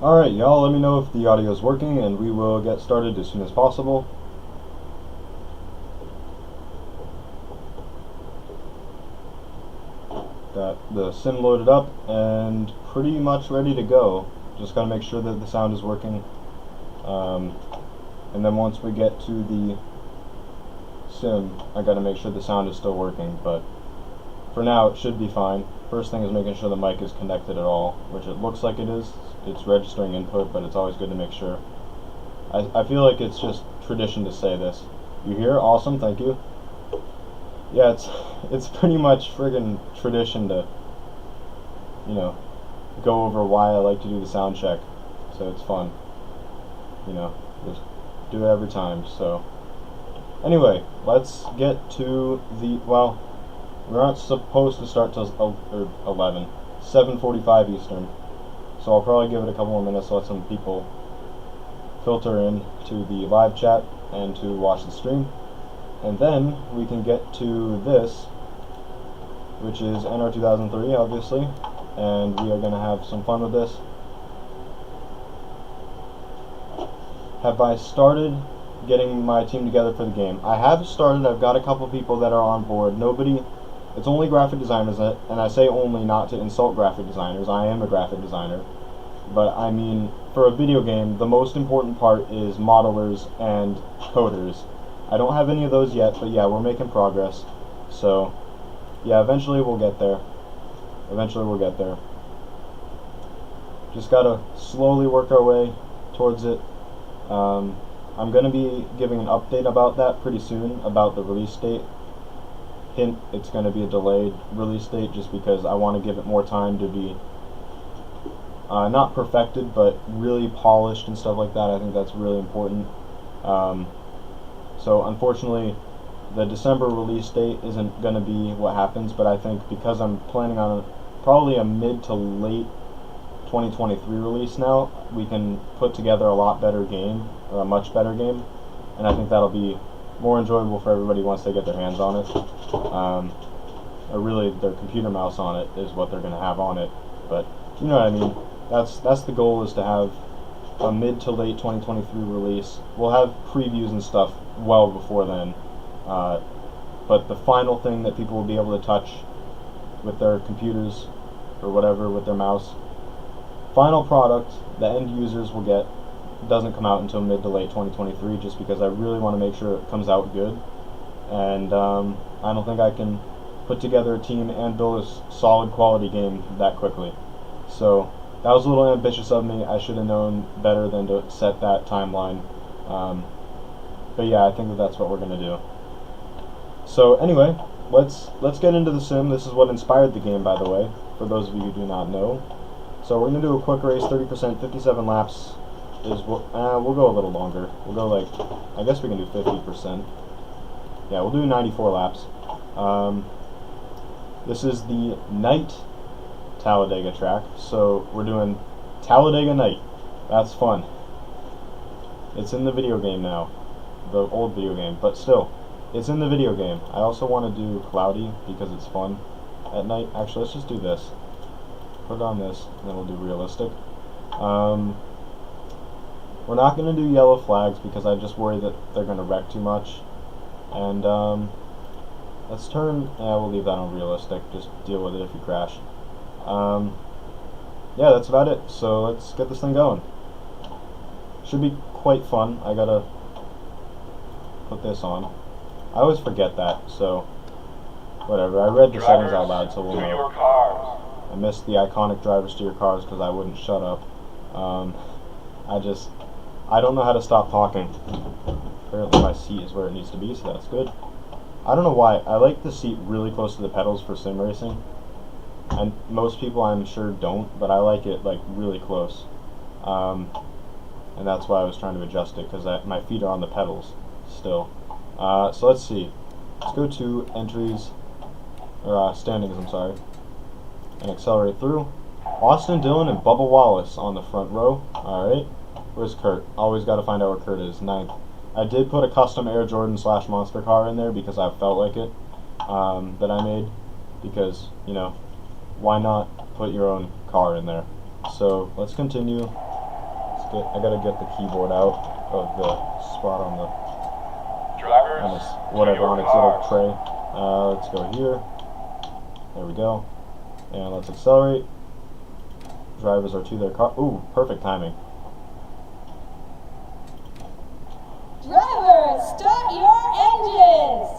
Alright, y'all, let me know if the audio is working and we will get started as soon as possible. Got the sim loaded up and pretty much ready to go. Just gotta make sure that the sound is working. And then once we get to the sim, I gotta make sure the sound is still working, but for now it should be fine. First thing is making sure the mic is connected at all, which it looks like it is. It's registering input, but it's always good to make sure. I feel like it's just tradition to say this. You hear? Awesome, thank you. Yeah, it's pretty much friggin' tradition to, you know, go over why I like to do the sound check. So it's fun. You know, just do it every time. So anyway, let's get to the, well, we aren't supposed to start till 11, 7:45 Eastern. So I'll probably give it a couple more minutes to let some people filter in to the live chat and to watch the stream. And then we can get to this, which is NR2003, obviously. And we are going to have some fun with this. Have I started getting my team together for the game? I have started. I've got a couple people that are on board. Nobody... It's only graphic designers, and I say only not to insult graphic designers. I am a graphic designer. But I mean, for a video game, the most important part is modelers and coders. I don't have any of those yet, but yeah, we're making progress. So, yeah, eventually we'll get there. Eventually we'll get there. Just gotta slowly work our way towards it. I'm gonna be giving an update about that pretty soon, about the release date. Hint, it's going to be a delayed release date just because I want to give it more time to be not perfected, but really polished and stuff like that. I think that's really important. So unfortunately, the December release date isn't going to be what happens, but I think because I'm planning on probably a mid to late 2023 release now, we can put together a lot better game, or a much better game, and I think that'll be more enjoyable for everybody once they get their hands on it. Or really their computer mouse on it is what they're going to have on it. But you know what I mean. That's the goal, is to have a mid to late 2023 release. We'll have previews and stuff well before then. But the final thing that people will be able to touch with their computers or whatever, with their mouse, final product that end users will get doesn't come out until mid to late 2023, just because I really want to make sure it comes out good. And I don't think I can put together a team and build a solid quality game that quickly. So that was a little ambitious of me. I should have known better than to set that timeline. But yeah, I think that that's what we're going to do. So anyway, let's get into the sim. This is what inspired the game, by the way, for those of you who do not know. So we're going to do a quick race, 30%, 57 laps. We'll go a little longer. We'll go like, I guess we can do 50%. Yeah, we'll do 94 laps. This is the night Talladega track, so we're doing Talladega night. That's fun. It's in the video game now, the old video game, but still, it's in the video game. I also want to do cloudy because it's fun at night. Actually, let's just do this. Put it on this, and then we'll do realistic. We're not going to do yellow flags because I just worry that they're going to wreck too much. And let's turn, we'll leave that on realistic, just deal with it if you crash. Yeah, that's about it, so let's get this thing going. Should be quite fun. I gotta put this on. I always forget that, so whatever. I read the settings out loud, so we'll know. I missed the iconic drivers to your cars because I wouldn't shut up. I don't know how to stop talking. Apparently my seat is where it needs to be, so that's good. I don't know why. I like the seat really close to the pedals for sim racing. And most people, I'm sure, don't, but I like it like really close. And that's why I was trying to adjust it, because my feet are on the pedals still. So let's see. Let's go to entries, or standings, I'm sorry, and accelerate through. Austin Dillon and Bubba Wallace on the front row. Alright. Where's Kurt? Always got to find out where Kurt is. 9th. I did put a custom Air Jordan / Monster car in there because I felt like it, that I made, because, you know, why not put your own car in there? So let's continue. I gotta get the keyboard out of the spot on this whatever on its little tray. Let's go here. There we go. And let's accelerate. Drivers are to their car. Ooh, perfect timing. Drivers, start your engines!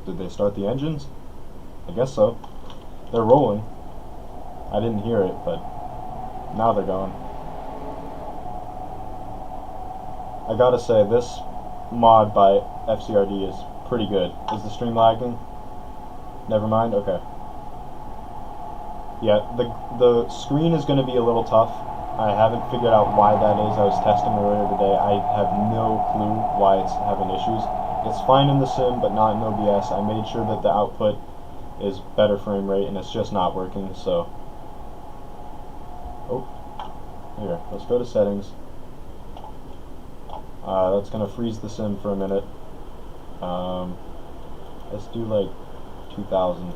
Did they start the engines? I guess so. They're rolling. I didn't hear it, but now they're going. I gotta say, this mod by FCRD is pretty good. Is the stream lagging? Never mind? Okay. Yeah, the screen is going to be a little tough. I haven't figured out why that is. I was testing earlier today. I have no clue why it's having issues. It's fine in the sim, but not in OBS. I made sure that the output is better frame rate, and it's just not working, so. Oh, here, let's go to settings. That's gonna freeze the sim for a minute. Let's do like 2000.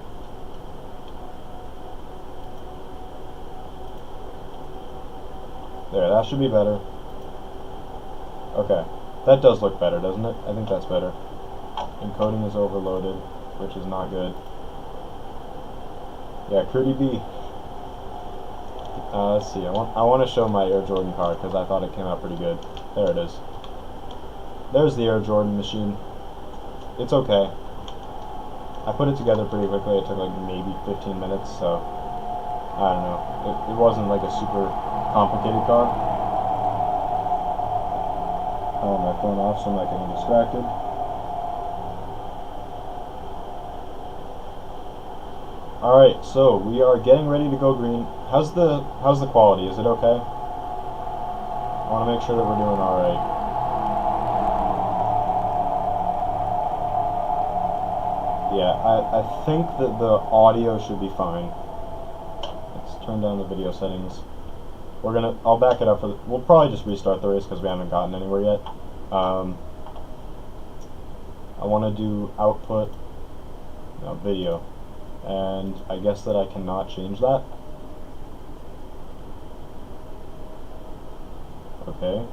There, that should be better. Okay, that does look better, doesn't it? I think that's better. Encoding is overloaded, which is not good. Yeah, Crudy B. Let's see. I want to show my Air Jordan car because I thought it came out pretty good. There it is. There's the Air Jordan machine. It's okay. I put it together pretty quickly. It took like maybe 15 minutes, so I don't know. It wasn't like a super complicated car. Oh, my phone off so I'm not getting distracted. Alright, so we are getting ready to go green. How's the quality? Is it okay? I want to make sure that we're doing alright. Yeah, I think that the audio should be fine. Let's turn down the video settings. I'll back it up we'll probably just restart the race because we haven't gotten anywhere yet. I want to do output, no, video. And I guess that I cannot change that. Okay.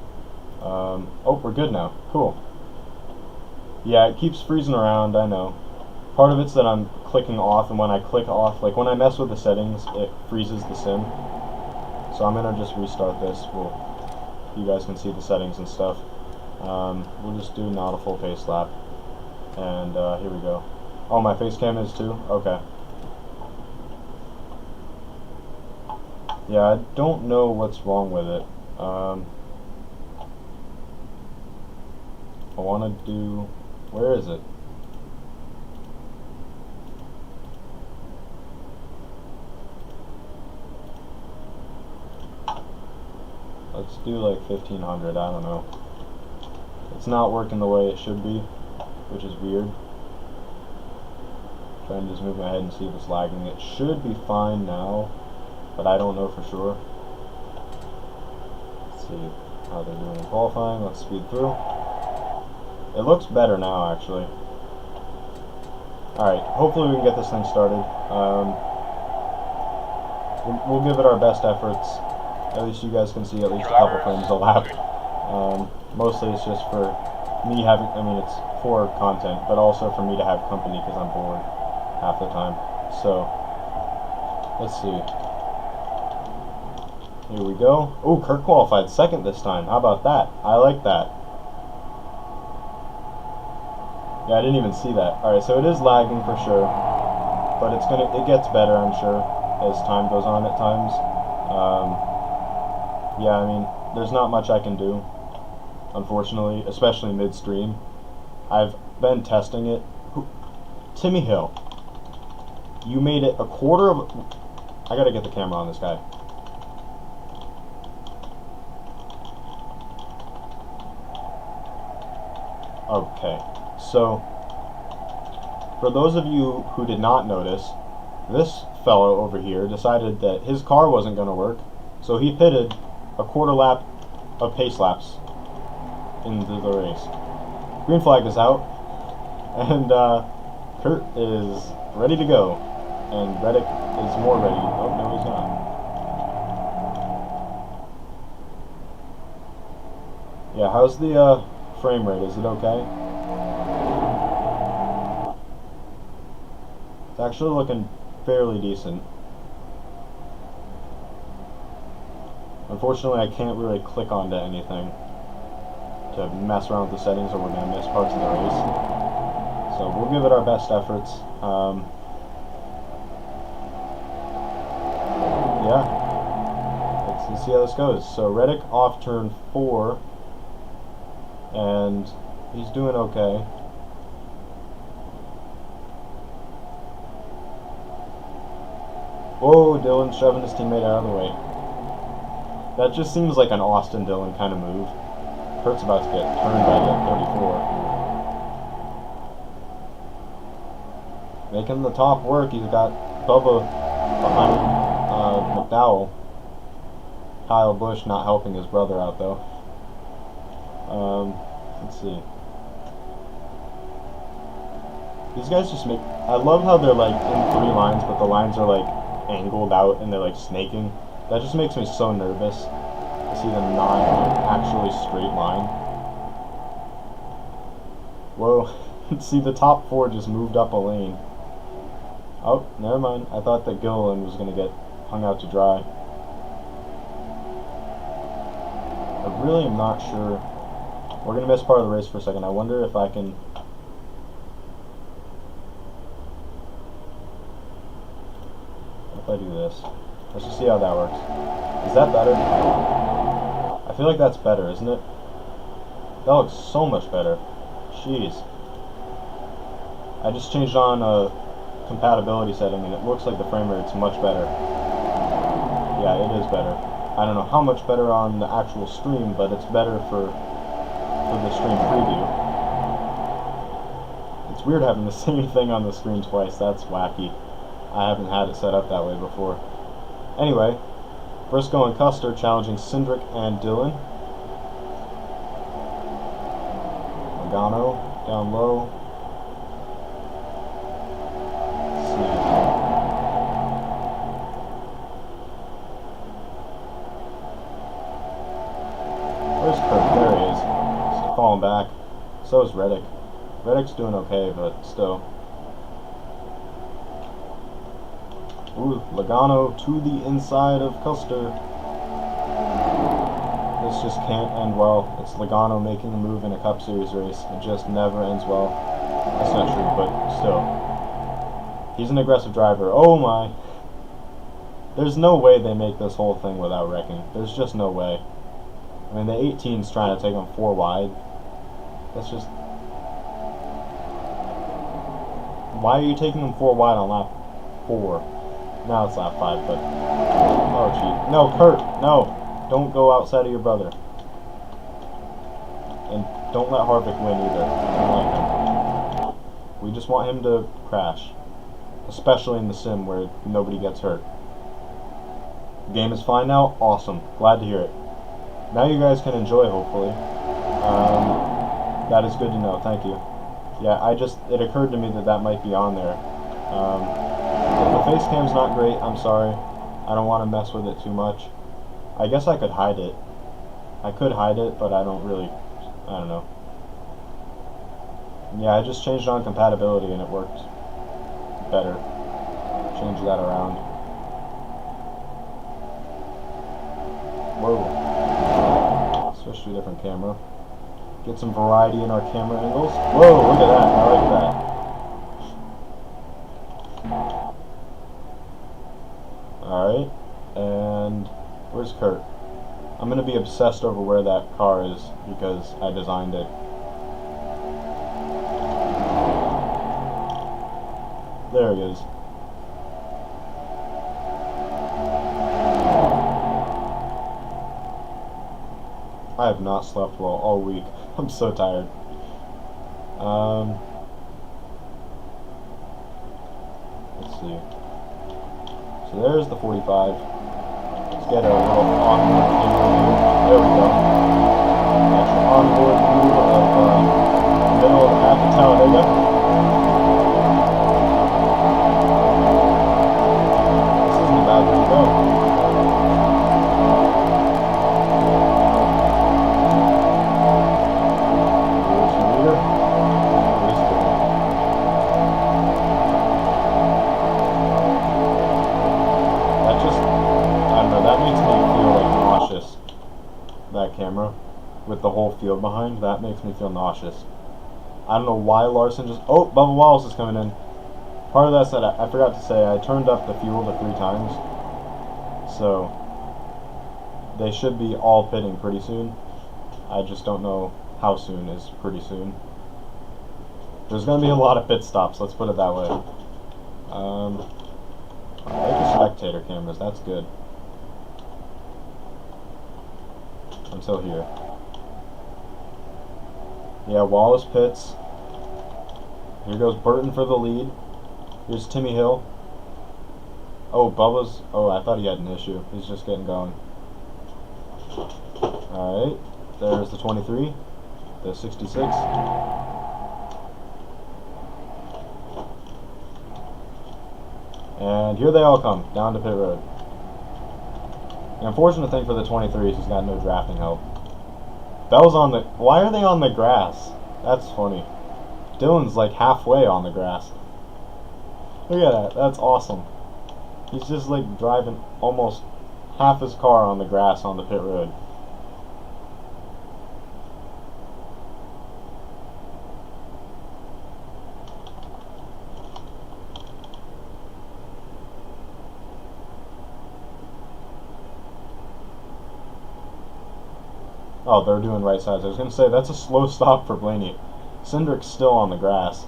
Oh, we're good now. Cool. Yeah, it keeps freezing around, I know. Part of it's that I'm clicking off, and when I click off, like when I mess with the settings, it freezes the sim. So I'm gonna just restart this. You guys can see the settings and stuff. We'll just do not a full pace lap. And here we go. Oh, my face cam is too? Okay. Yeah, I don't know what's wrong with it. I want to do... Where is it? Let's do like 1500, I don't know. It's not working the way it should be, which is weird. Trying to just move my head and see if it's lagging. It should be fine now, but I don't know for sure. Let's see how they're doing in qualifying. Let's speed through. It looks better now, actually. Alright, hopefully we can get this thing started. We'll give it our best efforts. At least you guys can see at least a couple frames a lap. Mostly it's just for me having, it's for content, but also for me to have company because I'm bored half the time. So, let's see. Here we go. Oh, Kurt qualified second this time. How about that? I like that. Yeah, I didn't even see that. Alright, so it is lagging for sure. But it gets better, I'm sure. as time goes on at times. Yeah, I mean, there's not much I can do, unfortunately, especially midstream. I've been testing it. Timmy Hill, you made it a quarter of... I gotta get the camera on this guy. Okay, so for those of you who did not notice, this fellow over here decided that his car wasn't going to work, so he pitted a quarter lap of pace laps into the race. Green flag is out, and Kurt is ready to go, and Reddick is more ready. Oh, no, he's not. Yeah, how's the frame rate? Is it okay? It's actually looking fairly decent. Unfortunately, I can't really click onto anything to mess around with the settings, or we're going to miss parts of the race. So we'll give it our best efforts. Yeah, let's see how this goes. So Reddick off turn 4, and he's doing okay. Whoa, Dylan shoving his teammate out of the way. That just seems like an Austin Dillon kind of move. Kurt's about to get turned by the 34. Making the top work. He's got Bubba behind McDowell. Kyle Busch not helping his brother out though. Let's see. These guys just make... I love how they're like in 3 lines, but the lines are like angled out and they're like snaking. That just makes me so nervous to see them not actually straight line. Whoa. See, the top 4 just moved up a lane. Oh, never mind. I thought that Gilliland was going to get hung out to dry. I really am not sure. We're going to miss part of the race for a second. I wonder if I can... If I do this. Let's just see how that works. Is that better? I feel like that's better, isn't it? That looks so much better. Jeez. I just changed on a compatibility setting and it looks like the frame rate's much better. Yeah, it is better. I don't know how much better on the actual stream, but it's better for the stream preview. It's weird having the same thing on the screen twice. That's wacky. I haven't had it set up that way before. Anyway, Briscoe and Custer challenging Cindric and Dillon. Logano down low. Let's see. Where's Kurt? There he is. He's falling back. So is Reddick. Reddick's doing okay, but still. Ooh, Logano to the inside of Custer. This just can't end well. It's Logano making a move in a Cup Series race. It just never ends well. That's not true, but still. He's an aggressive driver. Oh my. There's no way they make this whole thing without wrecking. There's just no way. I mean, the 18's trying to take him 4 wide. That's just... Why are you taking him 4 wide on lap 4? Now it's lap 5, but... Oh, gee. No, Kurt! No! Don't go outside of your brother. And don't let Harvick win either. I don't like him. We just want him to crash. Especially in the sim where nobody gets hurt. The game is fine now? Awesome. Glad to hear it. Now you guys can enjoy, hopefully. That is good to know. Thank you. Yeah, it occurred to me that that might be on there. If the face cam's not great, I'm sorry. I don't want to mess with it too much. I guess I could hide it. I could hide it, but I don't know. Yeah, I just changed on compatibility and it worked better. Change that around. Whoa. Switch to a different camera. Get some variety in our camera angles. Whoa, look at that. I like that. Kurt. I'm going to be obsessed over where that car is because I designed it. There he is. I have not slept well all week. I'm so tired. Let's see. So there's the 45. Let's get a little onboard view. There we go. That's an onboard view of the middle of the path of Talladega. This isn't a bad way to go. Here's the leader. Here's the leader. That just, I don't know, that makes me feel like nauseous. That camera, with the whole field behind, that makes me feel nauseous. I don't know why Larson just, oh, Bubba Wallace is coming in. Part of that said, I forgot to say, I turned up the fuel to 3 times. So, they should be all pitting pretty soon. I just don't know how soon is pretty soon. There's going to be a lot of pit stops, let's put it that way. I like the spectator cameras, that's good. Until here. Yeah, Wallace pits. Here goes Burton for the lead. Here's Timmy Hill. Oh, Bubba's... Oh, I thought he had an issue. He's just getting going. Alright. There's the 23. The 66. And here they all come, down to pit road. The unfortunate thing for the 23 is he's got no drafting help. Bell's on the... Why are they on the grass? That's funny. Dylan's like halfway on the grass. Look at that, that's awesome. He's just like driving almost half his car on the grass on the pit road. Oh, they're doing right sides. I was going to say, that's a slow stop for Blaney. Cindric's still on the grass.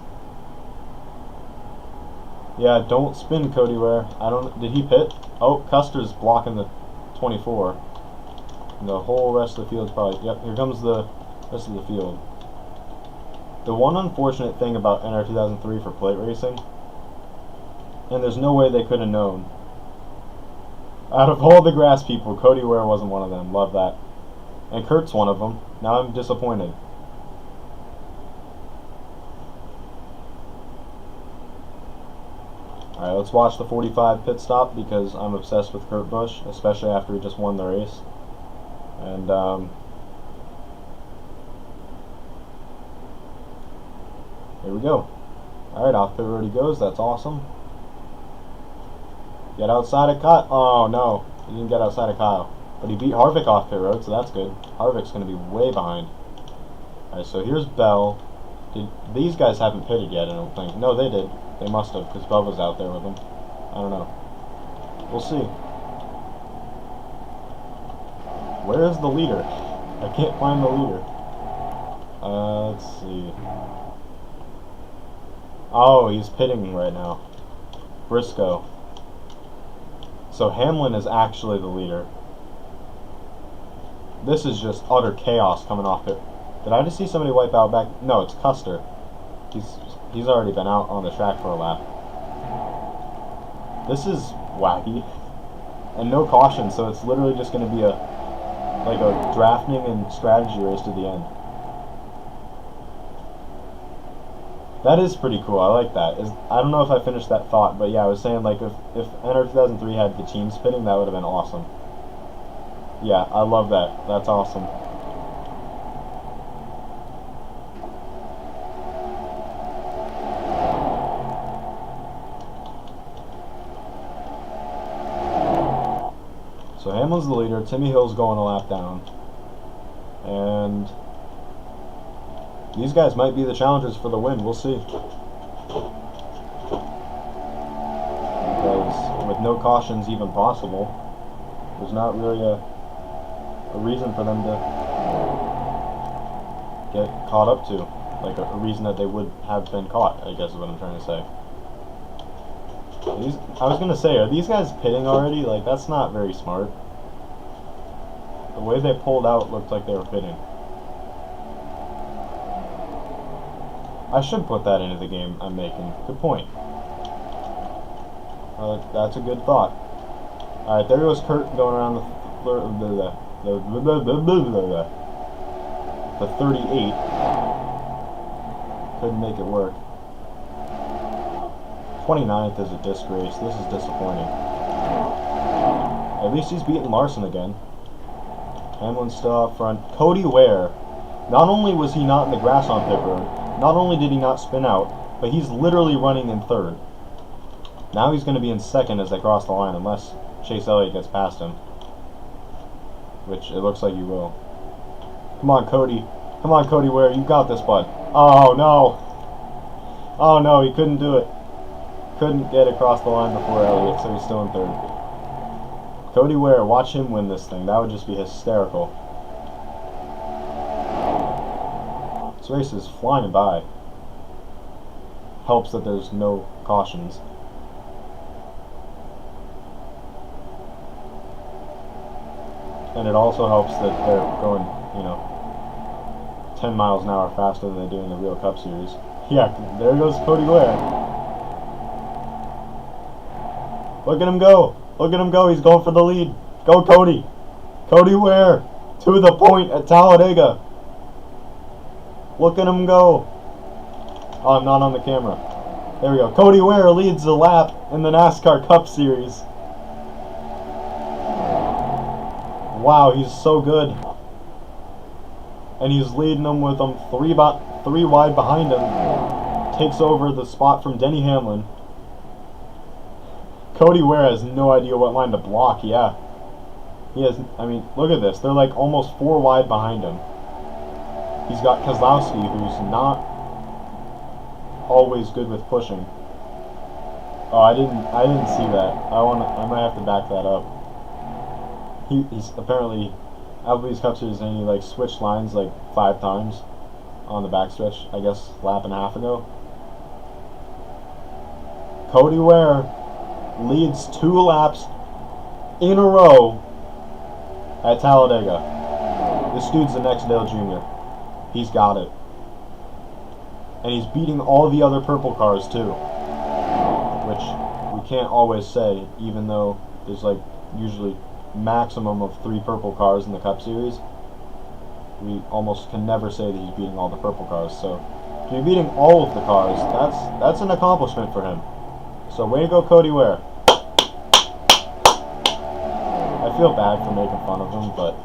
Yeah, don't spin, Cody Ware. I don't... Did he pit? Oh, Custer's blocking the 24. And the whole rest of the field's probably... Yep, here comes the rest of the field. The one unfortunate thing about NR2003 for plate racing, and there's no way they could have known, out of all the grass people, Cody Ware wasn't one of them. Love that. And Kurt's one of them. Now I'm disappointed. Alright, let's watch the 45 pit stop because I'm obsessed with Kurt Busch, especially after he just won the race. And, here we go. Alright, off pit road he goes. That's awesome. Get outside of Kyle. Oh, no. He didn't get outside of Kyle. But he beat Harvick off pit road, so that's good. Harvick's going to be way behind. Alright, so here's Bell. These guys haven't pitted yet, I don't think. No, they did. They must have, because Bubba's out there with them. I don't know. We'll see. Where is the leader? I can't find the leader. Let's see. Oh, he's pitting right now. Briscoe. So Hamlin is actually the leader. This is just utter chaos coming off it. Did I just see somebody wipe out back? No, it's Custer. He's already been out on the track for a lap. This is wacky. And no caution, so it's literally just going to be a drafting and strategy race to the end. That is pretty cool. I like that. I don't know if I finished that thought, but yeah, I was saying like if NR2003 had the team spinning, that would have been awesome. Yeah, I love that. That's awesome. So Hamlin's the leader. Timmy Hill's going a lap down. And these guys might be the challengers for the win. We'll see. Because with no cautions even possible, there's not really a reason for them to get caught up to. Like a reason that they would have been caught, I guess is what I'm trying to say. I was gonna say, are these guys pitting already? Like, that's not very smart. The way they pulled out looked like they were pitting. I should put that into the game I'm making. Good point. That's a good thought. Alright, there goes Kurt going around the 38. Couldn't make it work. 29th is a disgrace. This is disappointing. At least he's beating Larson again. Hamlin's still out front. Cody Ware. Not only was he not in the grass on pit road, not only did he not spin out, but he's literally running in third. Now he's going to be in second as they cross the line, unless Chase Elliott gets past him. Which it looks like he will. Come on, Cody. Come on, Cody Ware. You got this, bud. Oh, no. Oh, no. He couldn't do it. Couldn't get across the line before Elliott, so he's still in third. Cody Ware, watch him win this thing. That would just be hysterical. This race is flying by. Helps that there's no cautions. And it also helps that they're going, 10 miles an hour faster than they do in the real Cup Series. Yeah, there goes Cody Ware. Look at him go. Look at him go. He's going for the lead. Go, Cody. Cody Ware. To the point at Talladega. Look at him go. Oh, I'm not on the camera. There we go. Cody Ware leads the lap in the NASCAR Cup Series. Wow, he's so good. And he's leading them with them three wide behind him. Takes over the spot from Denny Hamlin. Cody Ware has no idea what line to block, yeah. He has, look at this. They're like almost 4 wide behind him. He's got Kozlowski, who's not always good with pushing. Oh, I didn't see that. I might have to back that up. He's apparently, Applebee's Cup Series, and he like switched lines like 5 times on the backstretch, I guess lap and a half ago. Cody Ware leads 2 laps in a row at Talladega. This dude's the next Dale Jr. He's got it. And he's beating all the other purple cars too. Which we can't always say, even though there's like usually maximum of 3 purple cars in the Cup Series. We almost can never say that he's beating all the purple cars. So if you're beating all of the cars, that's an accomplishment for him. So way to go, Cody Ware. I feel bad for making fun of him, but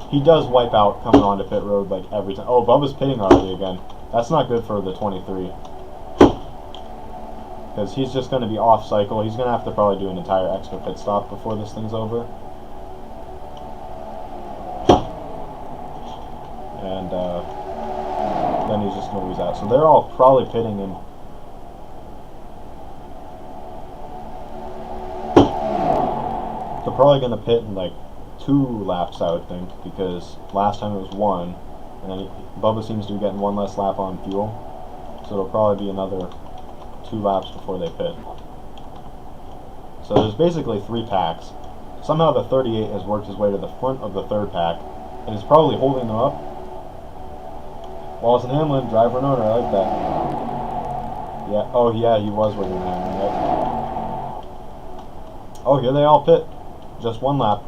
he does wipe out coming onto pit road like every time. Oh, Bubba's pitting already again. That's not good for the 23. Because he's just going to be off cycle. He's going to have to probably do an entire extra pit stop before this thing's over. And then he's just going to lose out. So they're all probably pitting in. They're probably going to pit in like 2 laps, I would think, because last time it was 1, and then Bubba seems to be getting 1 less lap on fuel, so it'll probably be another 2 laps before they pit. So there's basically 3 packs. Somehow the 38 has worked his way to the front of the 3rd pack, and is probably holding them up. Wallace and Hamlin, driver and owner, I like that. Yeah, oh yeah, he was working Hamlin, yep. Oh, here they all pit. Just 1 lap.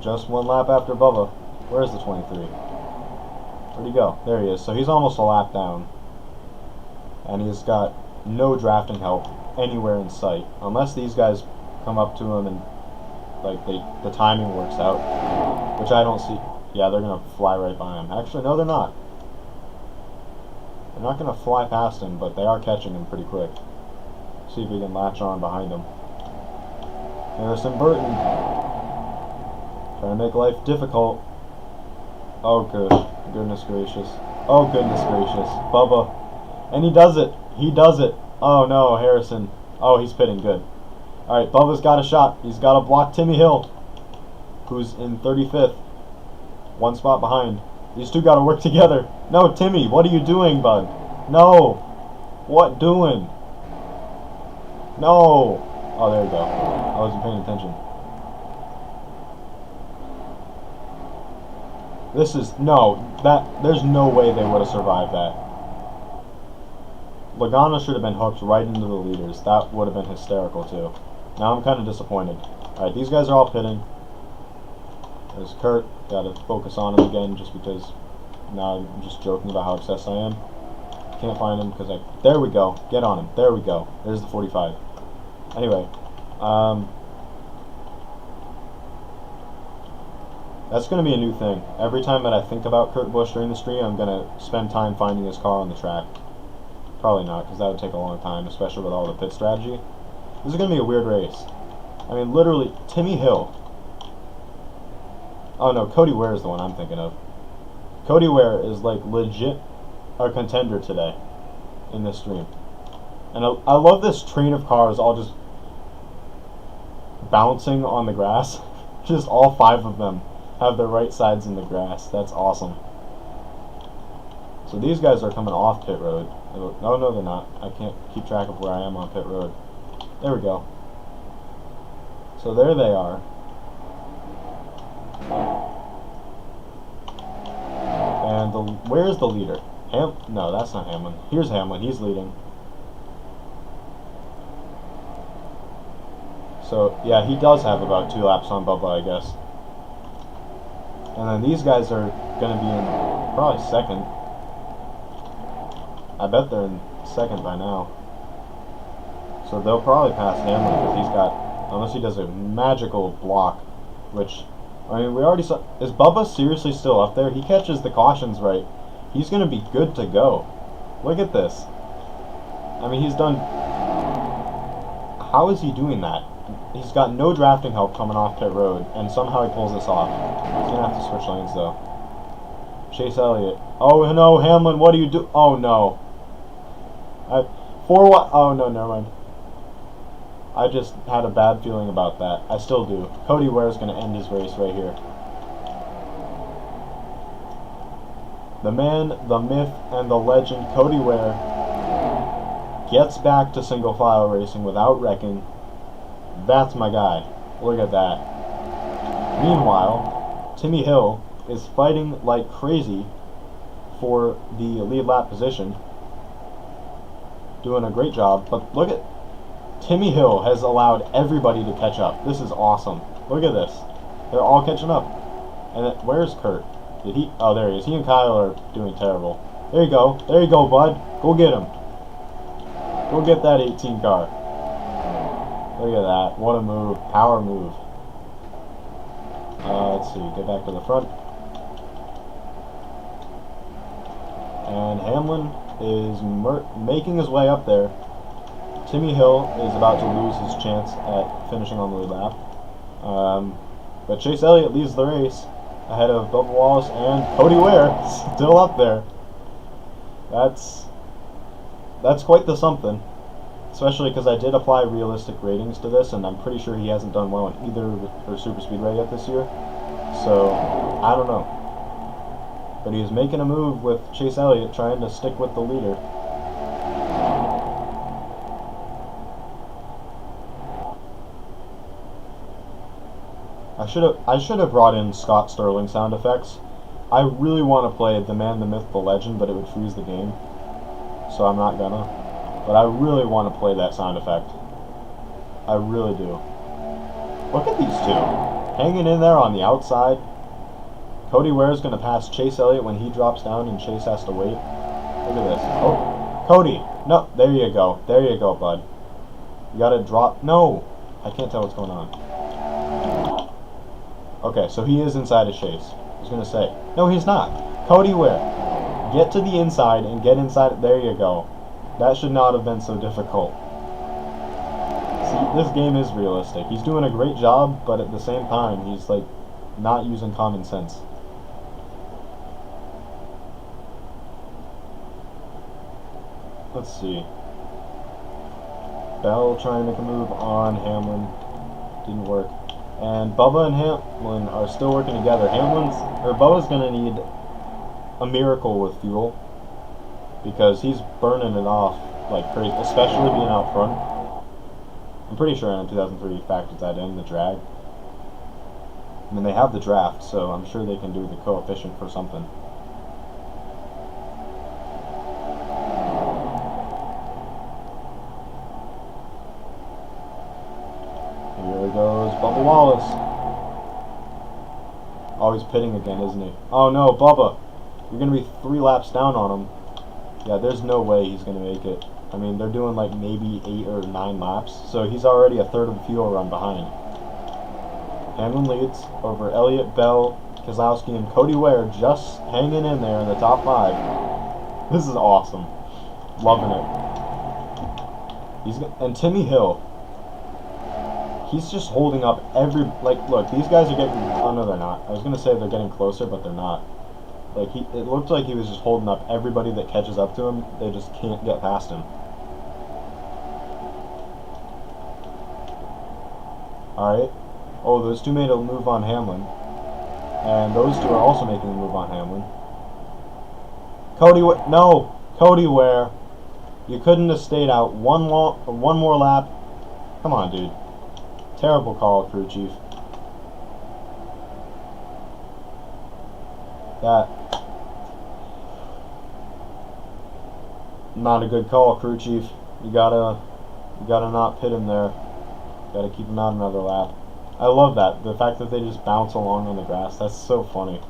Just 1 lap after Bubba. Where's the 23? Where'd he go? There he is. So he's almost a lap down. And he's got no drafting help anywhere in sight. Unless these guys come up to him and like the timing works out. Which I don't see. Yeah, they're going to fly right by him. Actually, no, they're not. They're not going to fly past him, but they are catching him pretty quick. See if we can latch on behind him. Harrison Burton. Trying to make life difficult. Oh, goodness gracious. Oh, goodness gracious. Bubba. And he does it. He does it. Oh, no, Harrison. Oh, he's pitting good. Alright, Bubba's got a shot. He's got to block Timmy Hill, who's in 35th. One spot behind. These two gotta work together. No, Timmy, what are you doing, bud? No. What doing? No. Oh, there you go. I wasn't paying attention. This is, no, there's no way they would have survived that. Logano should have been hooked right into the leaders. That would have been hysterical, too. Now I'm kind of disappointed. Alright, these guys are all pitting. There's Kurt. Gotta focus on him again just because now I'm just joking about how obsessed I am. Can't find him because there we go. Get on him. There we go. There's the 45. Anyway, that's going to be a new thing. Every time that I think about Kurt Busch during the stream, I'm going to spend time finding his car on the track. Probably not, because that would take a long time, especially with all the pit strategy. This is going to be a weird race. I mean, literally, Timmy Hill. Oh no, Cody Ware is the one I'm thinking of. Cody Ware is like legit a contender today in this stream. And I love this train of cars all just bouncing on the grass. Just all 5 of them have their right sides in the grass. That's awesome. So these guys are coming off pit road. Oh no, they're not. I can't keep track of where I am on pit road. There we go. So there they are. And where's the leader? No, that's not Hamlin. Here's Hamlin. He's leading. So, yeah, he does have about 2 laps on Bubba, I guess. And then these guys are going to be in probably second. I bet they're in second by now. So they'll probably pass Hamlin because he's got, unless he does a magical block, which, I mean, we already saw. Is Bubba seriously still up there? He catches the cautions right. He's going to be good to go. Look at this. I mean, he's done. How is he doing that? He's got no drafting help coming off pit road, and somehow he pulls this off. He's going to have to switch lanes, though. Chase Elliott. Oh, no, Hamlin, what do you do? Oh, no. For what? Oh, no, never mind. I just had a bad feeling about that. I still do. Cody Ware is going to end his race right here. The man, the myth, and the legend, Cody Ware, gets back to single file racing without wrecking. That's my guy. Look at that. Meanwhile, Timmy Hill is fighting like crazy for the lead lap position. Doing a great job, but look at Timmy Hill has allowed everybody to catch up. This is awesome. Look at this. They're all catching up. And then, where's Kurt? Did he? Oh, there he is. He and Kyle are doing terrible. There you go. There you go, bud. Go get him. Go get that 18 car. Look at that. What a move. Power move. Let's see. Get back to the front. And Hamlin is making his way up there. Timmy Hill is about to lose his chance at finishing on the lead lap. But Chase Elliott leads the race ahead of Bubba Wallace and Cody Ware, still up there. That's quite the something. Especially because I did apply realistic ratings to this, and I'm pretty sure he hasn't done well in either or Super Speedway yet this year. So, I don't know. But he's making a move with Chase Elliott, trying to stick with the leader. I should have brought in Scott Sterling sound effects. I really want to play The Man, the Myth, the Legend, but it would freeze the game. So I'm not gonna. But I really want to play that sound effect. I really do. Look at these two. Hanging in there on the outside. Cody Ware is going to pass Chase Elliott when he drops down and Chase has to wait. Look at this. Oh, Cody. No, there you go. There you go, bud. You got to drop. No. I can't tell what's going on. Okay, so he is inside of Chase. I was going to say. No, he's not. Cody Ware. Get to the inside and get inside. There you go. That should not have been so difficult. See, this game is realistic. He's doing a great job, but at the same time, he's like not using common sense. Let's see. Bell trying to make a move on Hamlin. Didn't work. And Bubba and Hamlin are still working together. Hamlin's or Bubba's gonna need a miracle with fuel, because he's burning it off like crazy, especially being out front. I'm pretty sure NR2003 factors that in, the drag. I mean, they have the draft, so I'm sure they can do the coefficient for something. Here goes Bubba Wallace. Oh, he's pitting again, isn't he? Oh no, Bubba! You're gonna be 3 laps down on him. Yeah, there's no way he's gonna make it. I mean, they're doing like maybe 8 or 9 laps, so he's already a third of the fuel run behind. Hamlin leads over Elliott, Bell, Keselowski, and Cody Ware, just hanging in there in the top 5. This is awesome. Loving it. And Timmy Hill. He's just holding up every, like, look, these guys are getting, oh no they're not. I was going to say they're getting closer, but they're not. Like, it looked like he was just holding up everybody that catches up to him. They just can't get past him. Alright. Oh, those two made a move on Hamlin. And those two are also making a move on Hamlin. No! Cody Ware. You couldn't have stayed out one more lap. Come on, dude. Terrible call, crew chief. That. Not a good call, crew chief. You gotta not pit him there. Gotta keep him out another lap. I love that. The fact that they just bounce along on the grass. That's so funny.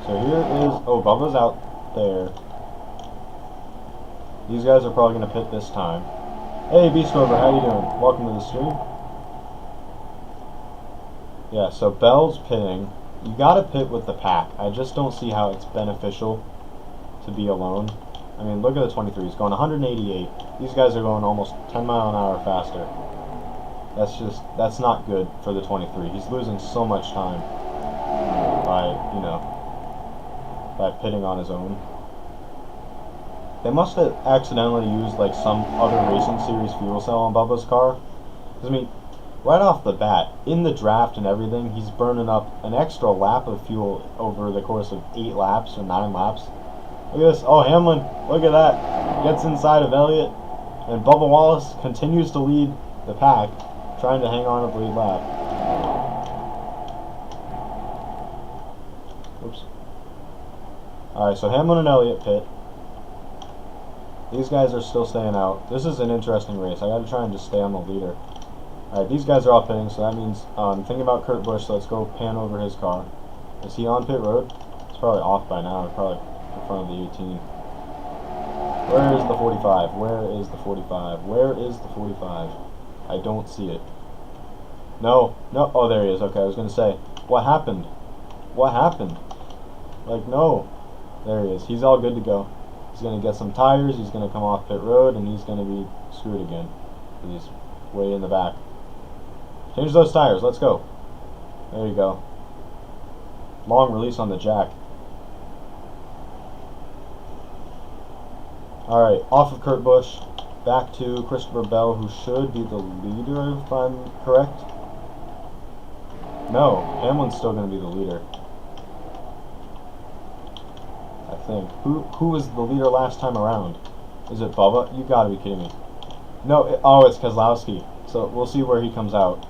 So here is, oh, Bubba's out there. These guys are probably going to pit this time. Hey, Beastover, how you doing? Welcome to the stream. Yeah, so Bell's pitting. You gotta pit with the pack. I just don't see how it's beneficial to be alone. I mean, look at the 23. He's going 188. These guys are going almost 10 miles an hour faster. That's not good for the 23. He's losing so much time by pitting on his own. They must have accidentally used like some other racing series fuel cell on Bubba's car. I mean, right off the bat, in the draft and everything, he's burning up an extra lap of fuel over the course of 8 laps or 9 laps. Look at this. Oh, Hamlin, look at that. Gets inside of Elliott, and Bubba Wallace continues to lead the pack, trying to hang on to the lead lap. Oops. Alright, so Hamlin and Elliott pit. These guys are still staying out. This is an interesting race. I gotta try and just stay on the leader. Alright, these guys are all pitting, so that means, thinking about Kurt Busch, so let's go pan over his car. Is he on pit road? It's probably off by now, probably in front of the 18. Where is the 45? Where is the 45? Where is the 45? I don't see it. No, oh there he is, okay, I was gonna say, what happened? What happened? Like, no. There he is, he's all good to go. He's gonna get some tires, he's gonna come off pit road, and he's gonna be screwed again. He's way in the back. Change those tires, let's go. There you go. Long release on the jack. Alright, off of Kurt Busch, back to Christopher Bell, who should be the leader if I'm correct. No, Hamlin's still going to be the leader. I think. Who was the leader last time around? Is it Bubba? You gotta be kidding me. No, oh, it's Keselowski. So we'll see where he comes out.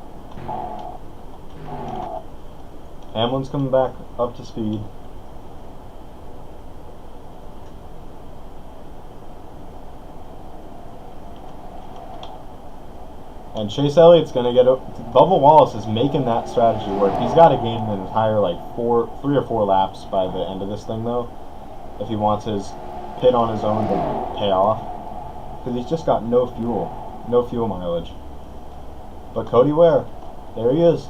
Hamlin's coming back up to speed. And Chase Elliott's gonna get Bubba Wallace is making that strategy work. He's got to gain an entire like 3 or 4 laps by the end of this thing though, if he wants his pit on his own to pay off. Because he's just got no fuel mileage. But Cody Ware, there he is.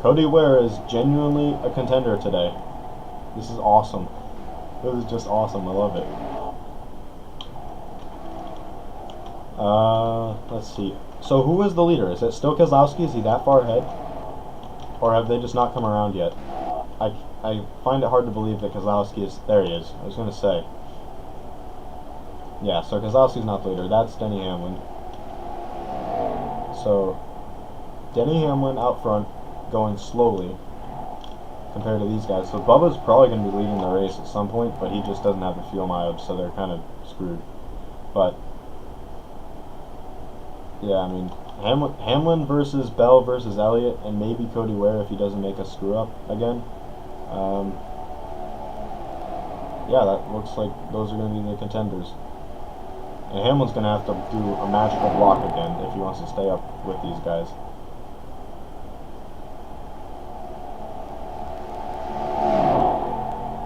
Cody Ware is genuinely a contender today. This is awesome. This is just awesome. I love it. Let's see. So who is the leader? Is it still Keselowski? Is he that far ahead? Or have they just not come around yet? I find it hard to believe that Kozlowski is... There he is. I was going to say. Yeah, so Kozlowski's not the leader. That's Denny Hamlin. So, Denny Hamlin out front, going slowly compared to these guys. So Bubba's probably going to be leading the race at some point, but he just doesn't have the fuel mileage, so they're kind of screwed. But, yeah, I mean, Hamlin versus Bell versus Elliott, and maybe Cody Ware if he doesn't make a screw-up again. Yeah, that looks like those are going to be the contenders. And Hamlin's going to have to do a magical block again if he wants to stay up with these guys.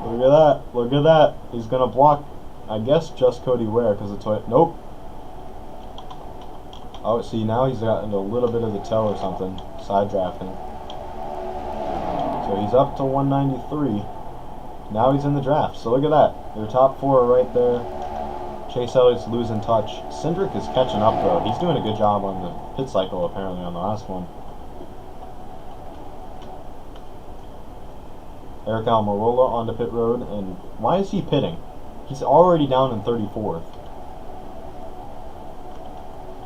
Look at that. Look at that. He's going to block, I guess, just Cody Ware because it's... Nope. Oh, see, now he's gotten a little bit of the toe or something. Side drafting. So he's up to 193. Now he's in the draft. So look at that. Their top four are right there. Chase Elliott's losing touch. Cindric is catching up, though. He's doing a good job on the pit cycle, apparently, on the last one. Eric Almirola onto pit road. And why is he pitting? He's already down in 34th.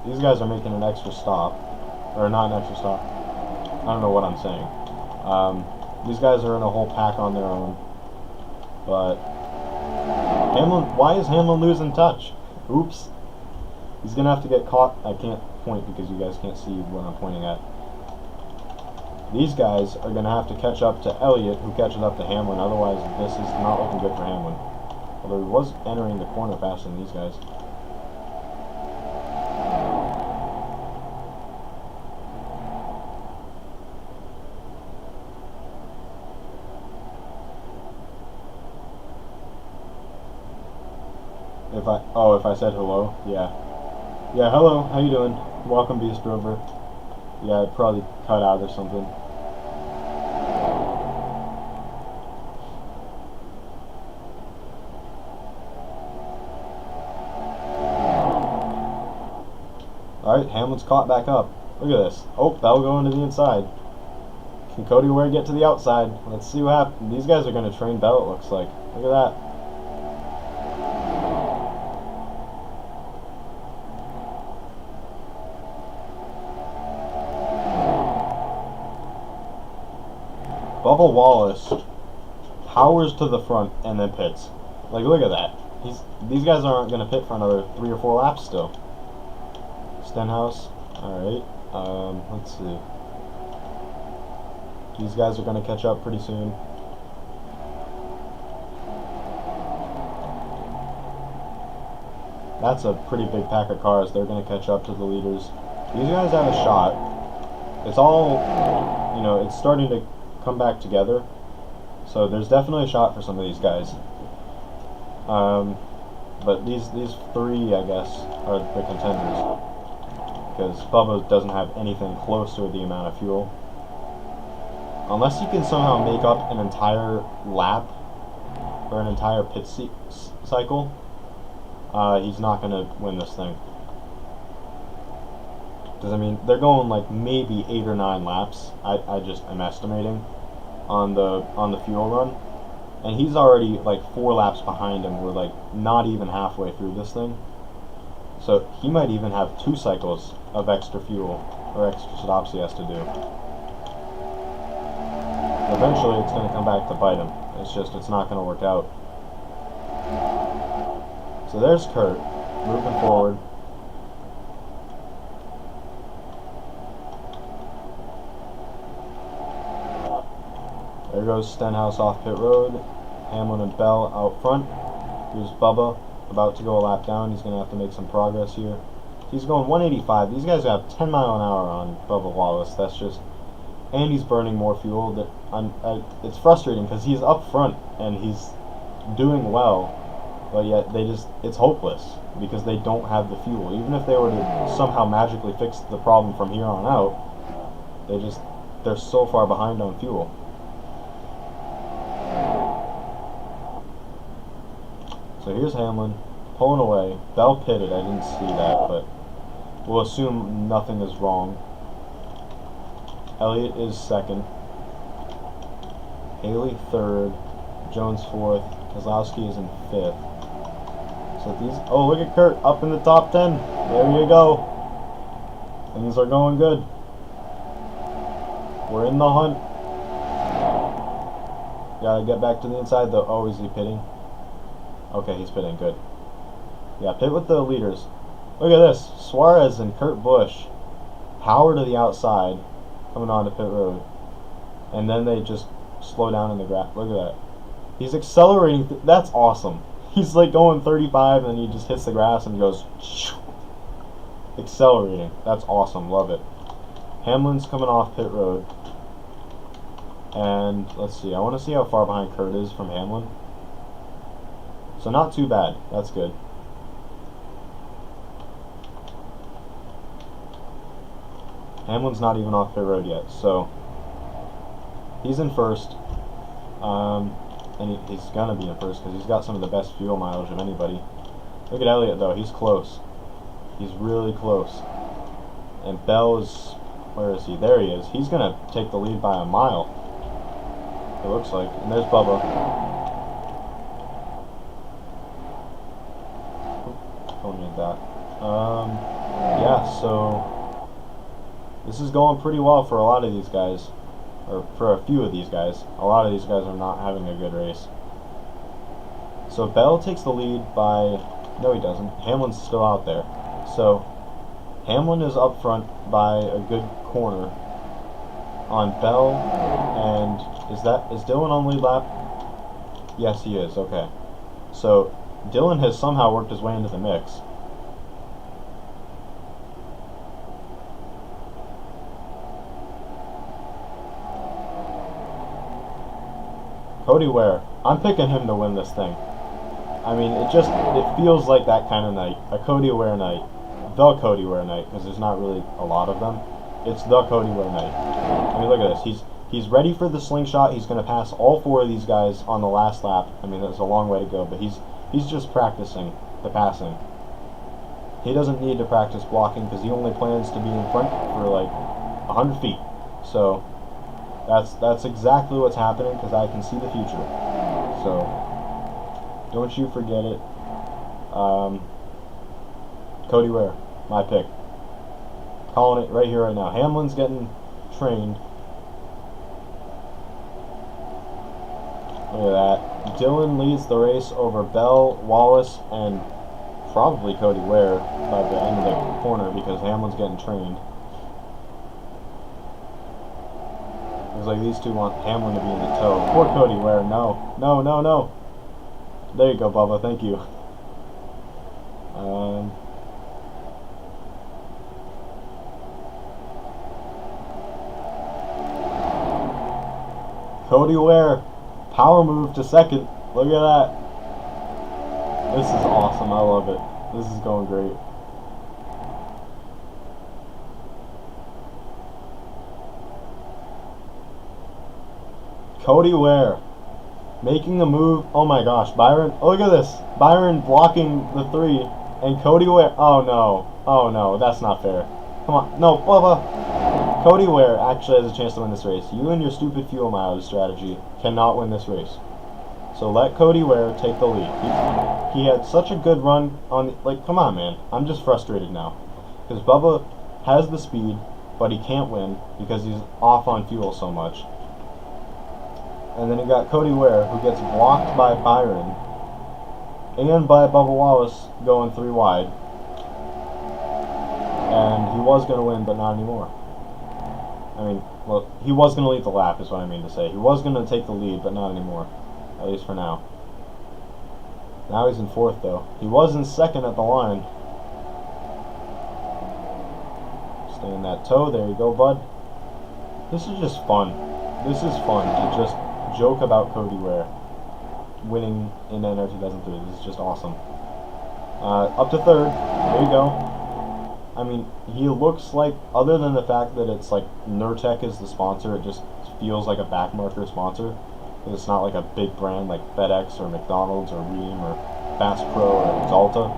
These guys are making an extra stop. Or not an extra stop. I don't know what I'm saying. These guys are in a whole pack on their own. But Hamlin, why is Hamlin losing touch? Oops. He's going to have to get caught. I can't point because you guys can't see what I'm pointing at. These guys are going to have to catch up to Elliott, who catches up to Hamlin. Otherwise, this is not looking good for Hamlin. Although he was entering the corner faster than these guys. If I said hello, yeah. Yeah, hello, how you doing? Welcome, Beast Rover. Yeah, it probably cut out or something. Alright, Hamlin's caught back up. Look at this. Oh, that'll go into the inside. Can Cody Ware get to the outside? Let's see what happens. These guys are going to train Bell, it looks like. Look at that. Bubba Wallace powers to the front and then pits. Like, look at that. These guys aren't going to pit for another 3 or 4 laps still. Stenhouse. Alright. Let's see. These guys are going to catch up pretty soon. That's a pretty big pack of cars. They're going to catch up to the leaders. These guys have a shot. It's all, you know, it's starting to come back together, so there's definitely a shot for some of these guys. But these three, I guess, are the contenders because Bubba doesn't have anything close to the amount of fuel. Unless he can somehow make up an entire lap or an entire pit cycle, he's not going to win this thing. Because, I mean, they're going like maybe 8 or 9 laps. I'm estimating on the fuel run, and he's already like 4 laps behind him. We're like not even halfway through this thing, so he might even have 2 cycles of extra fuel or extra stops he has to do. Eventually, it's going to come back to bite him. It's not going to work out. So there's Kurt moving forward. There goes Stenhouse off pit road. Hamlin and Bell out front. Here's Bubba about to go a lap down. He's going to have to make some progress here. He's going 185. These guys have 10 mile an hour on Bubba Wallace. That's just... And he's burning more fuel. It's frustrating because he's up front and he's doing well. But yet it's hopeless because they don't have the fuel. Even if they were to somehow magically fix the problem from here on out, they're so far behind on fuel. So here's Hamlin pulling away. Bell pitted, I didn't see that, but we'll assume nothing is wrong. Elliott is second. Haley third, Jones fourth, Kozlowski is in fifth. So these, oh look at Kurt up in the top 10. There you go. Things are going good. We're in the hunt. Gotta get back to the inside though. Oh, is he pitting? Okay, he's pitting. Good. Yeah, pit with the leaders. Look at this. Suarez and Kurt Busch. Power to the outside. Coming on to pit road. And then they just slow down in the grass. Look at that. He's accelerating. That's awesome. He's like going 35 and then he just hits the grass and goes accelerating. That's awesome. Love it. Hamlin's coming off pit road. And let's see. I want to see how far behind Kurt is from Hamlin. So not too bad. That's good. Hamlin's not even off pit road yet. So he's in first. And he's gonna be in first because he's got some of the best fuel mileage of anybody. Look at Elliott though, he's close. He's really close. And Bell is, where is he? There he is. He's gonna take the lead by a mile. It looks like. And there's Bubba. Don't need that. Yeah, so this is going pretty well for a lot of these guys. Or for a few of these guys. A lot of these guys are not having a good race. So Bell takes the lead by, no he doesn't, Hamlin's still out there. So Hamlin is up front by a good corner on Bell, and is Dylan on lead lap? Yes he is, okay. So Dylan has somehow worked his way into the mix. Cody Ware. I'm picking him to win this thing. I mean, it feels like that kind of night. A Cody Ware night. The Cody Ware night, because there's not really a lot of them. It's the Cody Ware night. I mean, look at this. He's ready for the slingshot. He's going to pass all four of these guys on the last lap. I mean, there's a long way to go, but he's just practicing the passing. He doesn't need to practice blocking because he only plans to be in front for like 100 feet. So that's exactly what's happening because I can see the future. So don't you forget it. Cody Ware, my pick. Calling it right here, right now. Hamlin's getting trained. Look at that. Dylan leads the race over Bell, Wallace, and probably Cody Ware by the end of the corner because Hamlin's getting trained. Looks like these two want Hamlin to be in the tow. Poor Cody Ware. No. No, no, no. There you go, Bubba. Thank you. Cody Ware. Power move to second. Look at that. This is awesome. I love it. This is going great. Cody Ware making a move. Oh my gosh, Byron. Oh, look at this. Byron blocking the three, and Cody Ware. Oh no. Oh no, that's not fair. Come on. No, Bubba. Cody Ware actually has a chance to win this race. You and your stupid fuel mileage strategy cannot win this race. So let Cody Ware take the lead. He had such a good run on. Like, come on, man. I'm just frustrated now because Bubba has the speed, but he can't win because he's off on fuel so much. And then you got Cody Ware, who gets blocked by Byron and by Bubba Wallace going 3 wide. And he was going to win, but not anymore. I mean, well, he was going to lead the lap, is what I mean to say. He was going to take the lead, but not anymore. At least for now. Now he's in 4th, though. He was in 2nd at the line. Stay in that toe. There you go, bud. This is just fun. This is fun to just joke about Cody Ware winning in NR2003. This is just awesome. Up to 3rd. There you go. I mean, he looks like, other than the fact that it's like Nurtec is the sponsor, it just feels like a backmarker sponsor. It's not like a big brand like FedEx or McDonald's or Ream or Bass Pro or Exalta.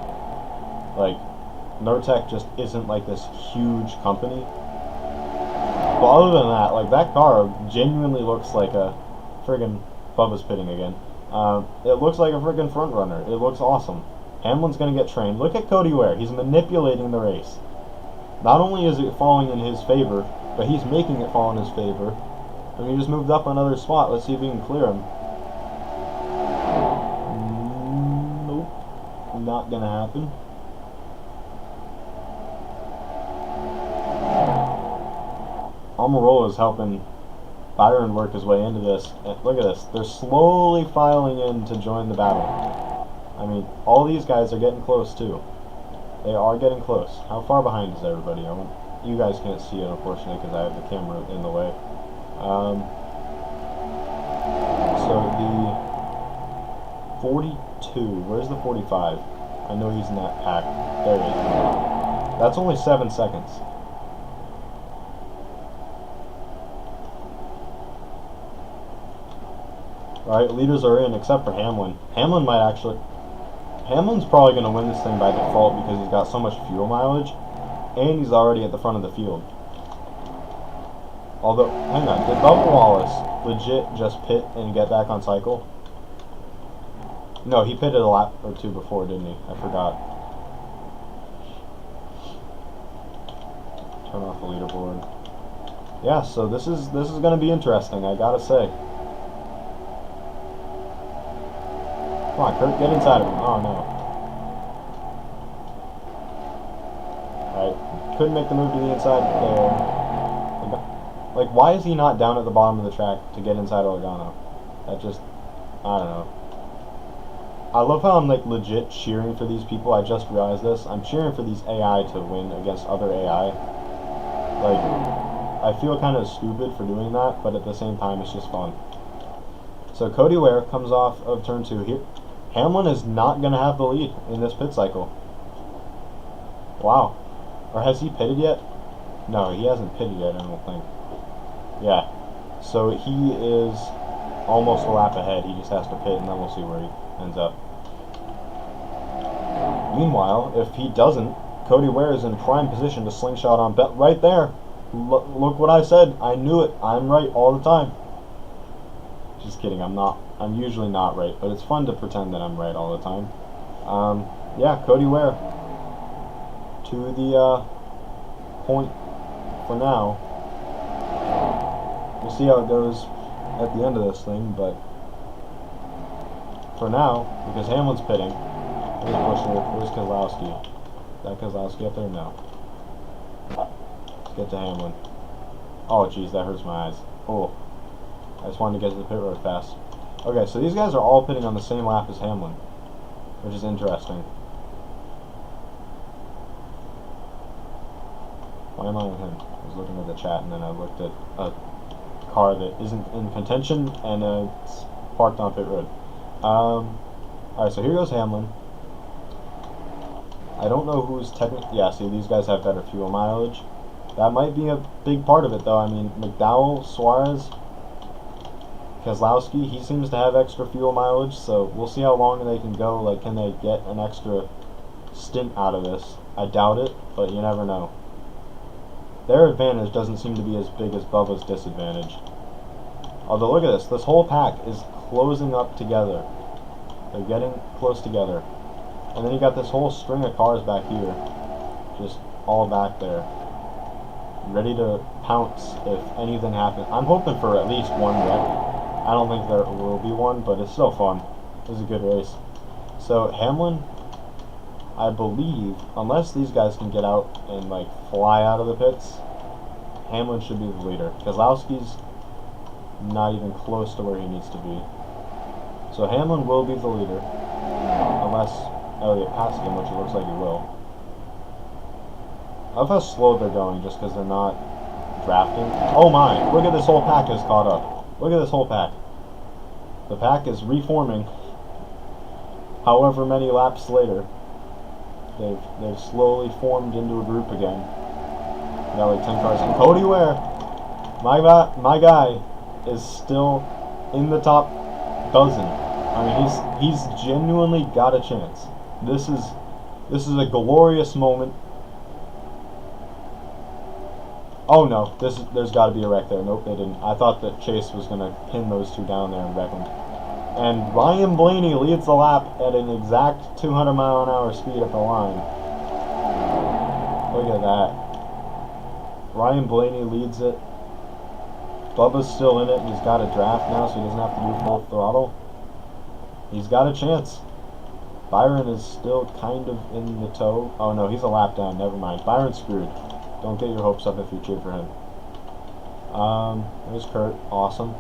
Like, Nurtec just isn't like this huge company. But other than that, like, that car genuinely looks like a friggin' Bubba's pitting again. It looks like a friggin' front runner. It looks awesome. Hamlin's gonna get trained. Look at Cody Ware. He's manipulating the race. Not only is it falling in his favor, but he's making it fall in his favor. And he just moved up another spot. Let's see if we can clear him. Nope. Not gonna happen. Almirola's helping Byron work his way into this. Look at this. They're slowly filing in to join the battle. I mean, all these guys are getting close too. They are getting close. How far behind is everybody? You guys can't see it, unfortunately, because I have the camera in the way. So the 42. Where's the 45? I know he's in that pack. There he is. That's only 7 seconds. Alright, leaders are in, except for Hamlin. Hamlin's probably going to win this thing by default because he's got so much fuel mileage, and he's already at the front of the field. Although, hang on, did Bubba Wallace legit just pit and get back on cycle? No, he pitted a lap or two before, didn't he? I forgot. Turn off the leaderboard. Yeah, so this is going to be interesting, I gotta say. Come on, Kurt, get inside of him. Oh, no. Alright, couldn't make the move to the inside there. Like, why is he not down at the bottom of the track to get inside Organo? That just, I don't know. I love how I'm, like, legit cheering for these people. I just realized this. I'm cheering for these AI to win against other AI. Like, I feel kind of stupid for doing that, but at the same time, it's just fun. So Cody Ware comes off of turn 2 here. Hamlin is not going to have the lead in this pit cycle. Wow. Or has he pitted yet? No, he hasn't pitted yet, I don't think. Yeah. So he is almost a lap ahead. He just has to pit, and then we'll see where he ends up. Meanwhile, if he doesn't, Cody Ware is in prime position to slingshot on bet right there. Look what I said. I knew it. I'm right all the time. Just kidding, I'm not. I'm usually not right, but it's fun to pretend that I'm right all the time. Yeah, Cody Ware to the point for now. We'll see how it goes at the end of this thing, but for now, because Hamlin's pitting, where's Keselowski? Is that Keselowski up there? No. Let's get to Hamlin. Oh, jeez, that hurts my eyes. Oh. I just wanted to get to the pit road fast. Okay, so these guys are all pitting on the same lap as Hamlin, which is interesting. Why am I on him? I was looking at the chat and then I looked at a car that isn't in contention and it's parked on pit road. Alright, so here goes Hamlin. I don't know who's technically... Yeah, see, these guys have better fuel mileage. That might be a big part of it, though. I mean, McDowell, Suarez... Keselowski, he seems to have extra fuel mileage, so we'll see how long they can go. Like, can they get an extra stint out of this? I doubt it, but you never know. Their advantage doesn't seem to be as big as Bubba's disadvantage. Although, look at this. This whole pack is closing up together. They're getting close together. And then you got this whole string of cars back here. Just all back there. Ready to pounce if anything happens. I'm hoping for at least one wreck. I don't think there will be one, but it's still fun. It was a good race. So Hamlin, I believe, unless these guys can get out and like fly out of the pits, Hamlin should be the leader. Keselowski's not even close to where he needs to be. So Hamlin will be the leader, unless Elliott passes him, which it looks like he will. I love how slow they're going just because they're not drafting. Oh my, look at this whole pack is caught up. Look at this whole pack. The pack is reforming. However many laps later, they've slowly formed into a group again. We got like 10 cars. And Cody Ware, my guy, is still in the top dozen. I mean, he's genuinely got a chance. This is a glorious moment. Oh no, there's got to be a wreck there. Nope, they didn't. I thought that Chase was going to pin those two down there and wreck them. And Ryan Blaney leads the lap at an exact 200 mile an hour speed at the line. Look at that. Ryan Blaney leads it. Bubba's still in it, and he's got a draft now, so he doesn't have to do full throttle. He's got a chance. Byron is still kind of in the tow. Oh no, he's a lap down. Never mind. Byron's screwed. Don't get your hopes up if you cheer for him. There's Kurt. Awesome.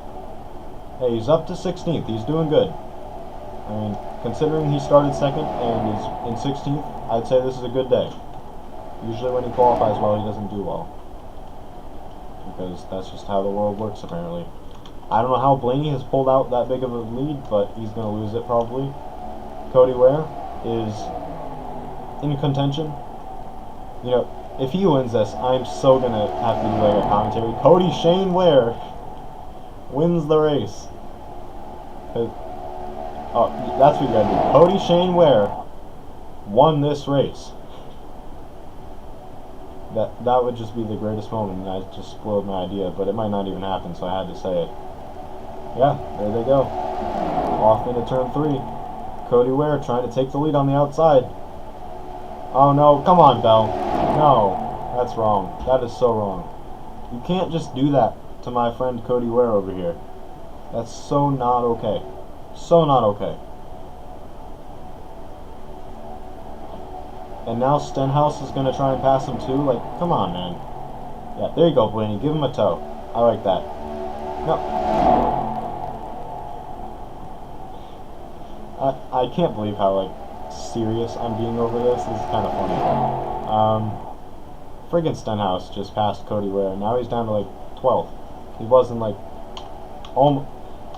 Hey, he's up to 16th. He's doing good. I mean, considering he started second and is in 16th, I'd say this is a good day. Usually when he qualifies well, he doesn't do well. Because that's just how the world works, apparently. I don't know how Blaney has pulled out that big of a lead, but he's going to lose it probably. Cody Ware is in contention. You know, if he wins this, I'm so going to have to do like a commentary. Cody Shane Ware wins the race. Oh, that's what you gotta do. Cody Shane Ware won this race. That would just be the greatest moment, and I just spoiled my idea, but it might not even happen, so I had to say it. Yeah, there they go. Off into turn 3. Cody Ware trying to take the lead on the outside. Oh no, come on, Bell. No, that's wrong. That is so wrong. You can't just do that to my friend Cody Ware over here. That's so not okay. So not okay. And now Stenhouse is going to try and pass him too? Like, come on, man. Yeah, there you go, Blaney. Give him a toe. I like that. No. I can't believe how, like, serious I'm being over this. This is kind of funny. Friggin' Stenhouse just passed Cody Ware. Now he's down to, like, 12th. He wasn't, like,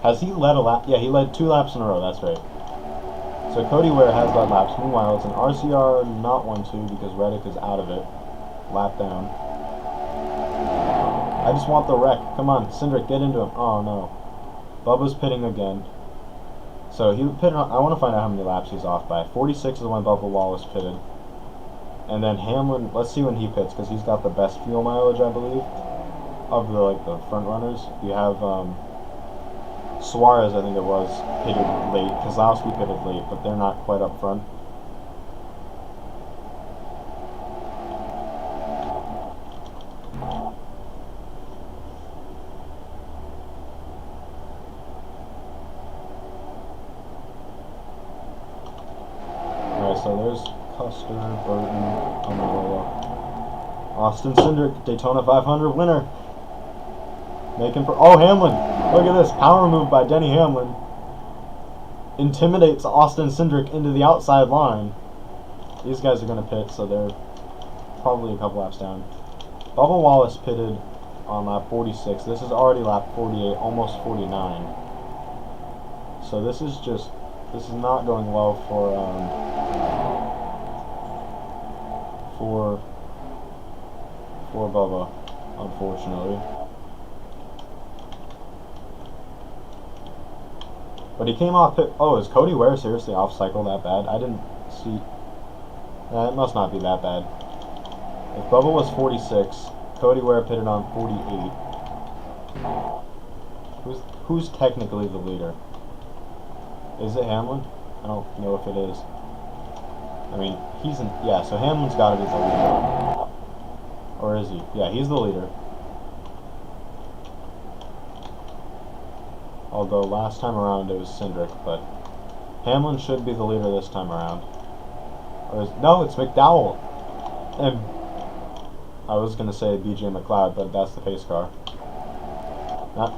has he led a lap? Yeah, he led 2 laps in a row, that's right. So Cody Ware has led laps. Meanwhile, it's an RCR not 1-2 because Reddick is out of it. Lap down. I just want the wreck. Come on, Cindric, get into him. Oh, no. Bubba's pitting again. So he pitted on, I want to find out how many laps he's off by. 46 is when Bubba Wallace pitted. And then Hamlin, let's see when he pits, because he's got the best fuel mileage, I believe, of the front runners. You have, Suarez, I think it was, pitted late. Kozlowski pitted late, but they're not quite up front. Alright, so there's Custer, Burton, Amarola. Austin Cindric, Daytona 500 winner. Oh, Hamlin! Look at this. Power move by Denny Hamlin. Intimidates Austin Cindric into the outside line. These guys are going to pit, so they're probably a couple laps down. Bubba Wallace pitted on lap 46. This is already lap 48, almost 49. So this is not going well for Bubba, unfortunately. But he came off pit. Oh, is Cody Ware seriously off cycle that bad? I didn't see. It must not be that bad. If Bubba was 46, Cody Ware pitted on 48. Who's technically the leader? Is it Hamlin? I don't know if it is. I mean, yeah, so Hamlin's got to be the leader. Or is he? Yeah, he's the leader. Although last time around it was Cindric, but Hamlin should be the leader this time around. No, it's McDowell. And I was going to say BJ McLeod, but that's the pace car.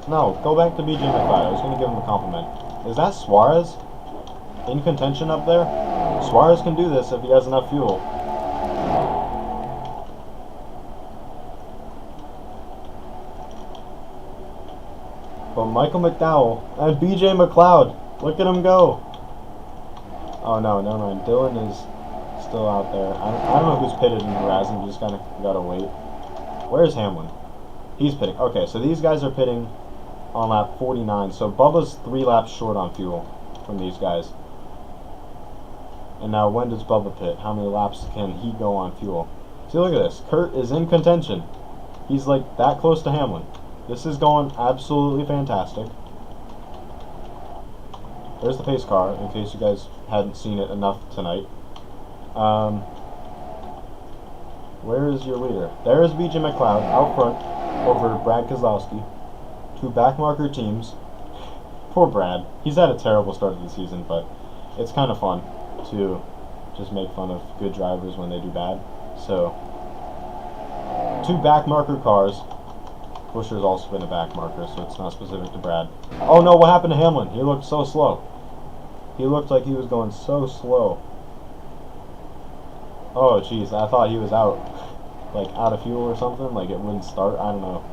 No, go back to BJ McLeod. I was going to give him a compliment. Is that Suarez in contention up there? Suarez can do this if he has enough fuel. But Michael McDowell and BJ McLeod, look at him go. Oh no, never mind. Dylan is still out there. I don't know who's pitted in the Razzie. Just kind of gotta wait. Where's Hamlin? He's pitting. Okay, so these guys are pitting on lap 49. So Bubba's 3 laps short on fuel from these guys. And now when does Bubba pit? How many laps can he go on fuel? See, look at this. Kurt is in contention. He's like that close to Hamlin. This is going absolutely fantastic. There's the pace car, in case you guys hadn't seen it enough tonight. Where is your leader? There is BJ McLeod out front over Brad Keselowski. Two backmarker teams. Poor Brad. He's had a terrible start to the season, but it's kind of fun to just make fun of good drivers when they do bad. So, two backmarker cars. Busher's also been a backmarker, so it's not specific to Brad. Oh no, what happened to Hamlin? He looked so slow. He looked like he was going so slow. Oh jeez, I thought he was out. Like out of fuel or something, like it wouldn't start, I don't know.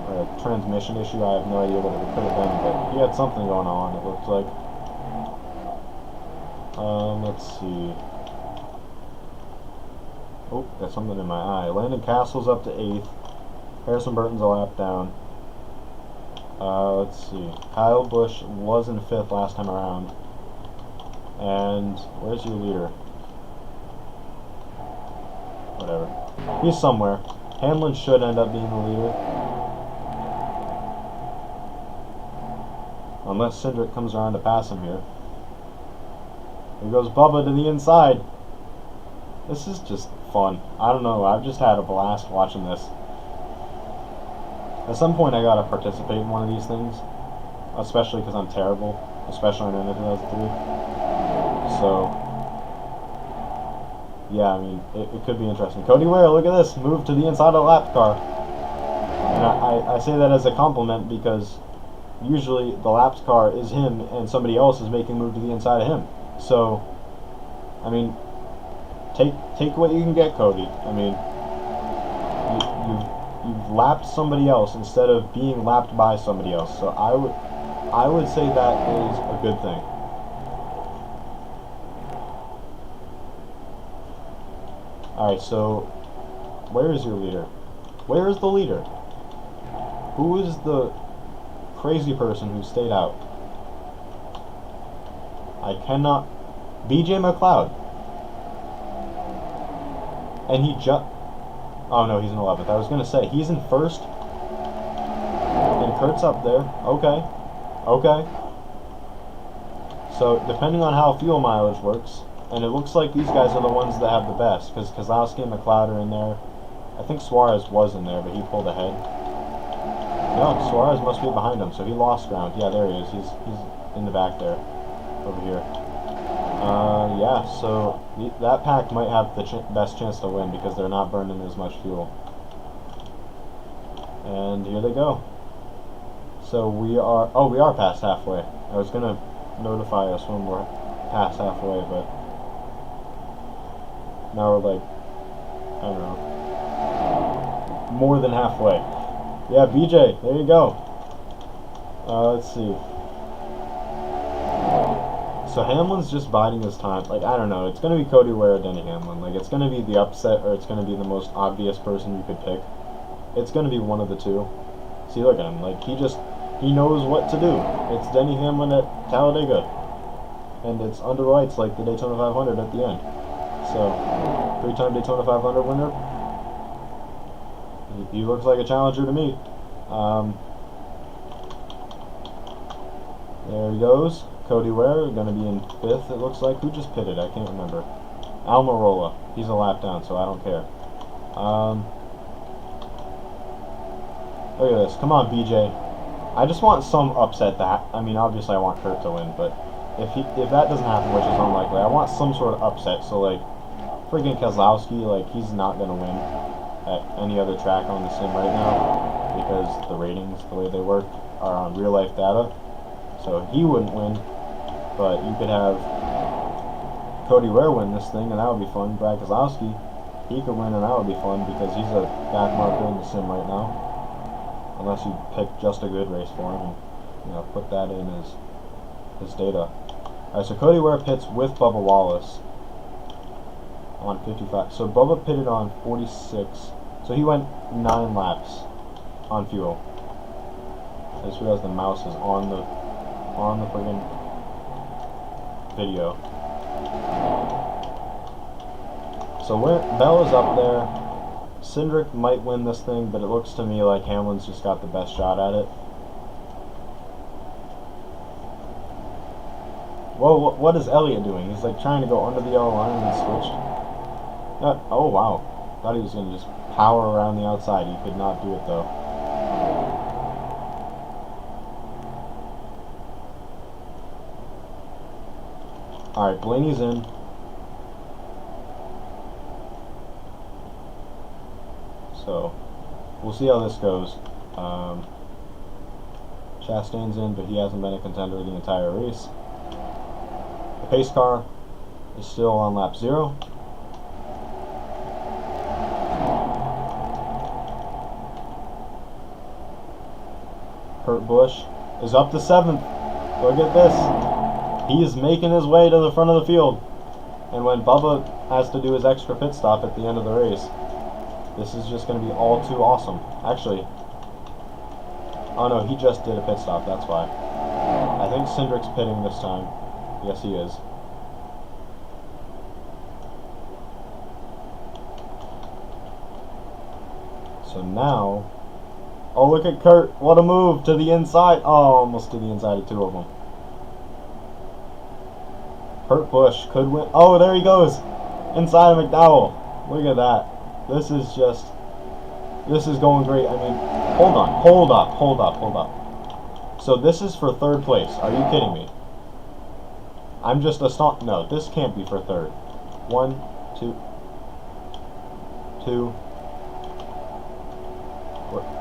Or a transmission issue, I have no idea what it could have been, but he had something going on, it looked like. Let's see. Oh, got something in my eye. Landon Castle's up to 8th. Harrison Burton's a lap down. Let's see. Kyle Busch was in 5th last time around. And where's your leader? Whatever. He's somewhere. Hamlin should end up being the leader. Unless Cindric comes around to pass him here. Here goes Bubba to the inside. This is just fun. I don't know, I've just had a blast watching this. At some point I gotta participate in one of these things. Especially because I'm terrible. Especially on NR2003. So, yeah, I mean, it could be interesting. Cody Ware, look at this. Move to the inside of the lap car. And I say that as a compliment because usually the laps car is him and somebody else is making a move to the inside of him. So, I mean, take what you can get, Cody. I mean, you've lapped somebody else instead of being lapped by somebody else. So I would say that is a good thing. Alright, so where is your leader? Where is the leader? Who is the crazy person who stayed out? I cannot... BJ McLeod. And he just... Oh no, he's in 11th. I was going to say, he's in 1st. And Kurt's up there. Okay. Okay. So, depending on how fuel mileage works, and it looks like these guys are the ones that have the best, because Keselowski and McLeod are in there. I think Suarez was in there, but he pulled ahead. No, Suarez must be behind him, so he lost ground. Yeah, there he is. He's in the back there. Over here. Yeah, so that pack might have the best chance to win because they're not burning as much fuel. And here they go. So we are past halfway. I was going to notify us when we're past halfway, but now we're like, I don't know, more than halfway. Yeah, BJ, there you go. Let's see. So Hamlin's just biding his time. Like, I don't know. It's going to be Cody Ware or Denny Hamlin. Like, it's going to be the upset or it's going to be the most obvious person you could pick. It's going to be one of the two. See, look at him. Like, he knows what to do. It's Denny Hamlin at Talladega. And it's under lights like the Daytona 500 at the end. So, 3-time Daytona 500 winner. He looks like a challenger to me. There he goes. Cody Ware, going to be in 5th, it looks like. Who just pitted? I can't remember. Almirola. He's a lap down, so I don't care. Look at this. Come on, BJ. I just want some upset that... I mean, obviously I want Kurt to win, but if that doesn't happen, which is unlikely, I want some sort of upset. So, like, freaking Keselowski, like, he's not going to win at any other track on the sim right now because the ratings, the way they work, are on real-life data. So he wouldn't win. But you could have Cody Ware win this thing, and that would be fun. Brad Keselowski, he could win, and that would be fun because he's a back marker in the sim right now. Unless you pick just a good race for him and, you know, put that in his data. Alright, so Cody Ware pits with Bubba Wallace on 55. So Bubba pitted on 46. So he went 9 laps on fuel. I just realized the mouse is on the friggin' video. So Bella's up there. Cindric might win this thing, but it looks to me like Hamlin's just got the best shot at it. Whoa, what is Elliott doing? He's like trying to go under the yellow line and then switched. Oh wow, thought he was going to just power around the outside. He could not do it though. Alright, Blaney's in. So, we'll see how this goes. Chastain's in, but he hasn't been a contender the entire race. The pace car is still on lap 0. Kurt Busch is up to 7th. Look at this. He is making his way to the front of the field. And when Bubba has to do his extra pit stop at the end of the race, this is just going to be all too awesome. Actually, oh no, he just did a pit stop, that's why. I think Cindric's pitting this time. Yes, he is. So now, oh look at Kurt, what a move to the inside. Oh, almost to the inside of 2 of them. Kurt Busch could win. Oh, there he goes, inside of McDowell. Look at that. This is going great. I mean, hold up. So this is for 3rd place. Are you kidding me? I'm just astonished. No, this can't be for 3rd. 1, 2.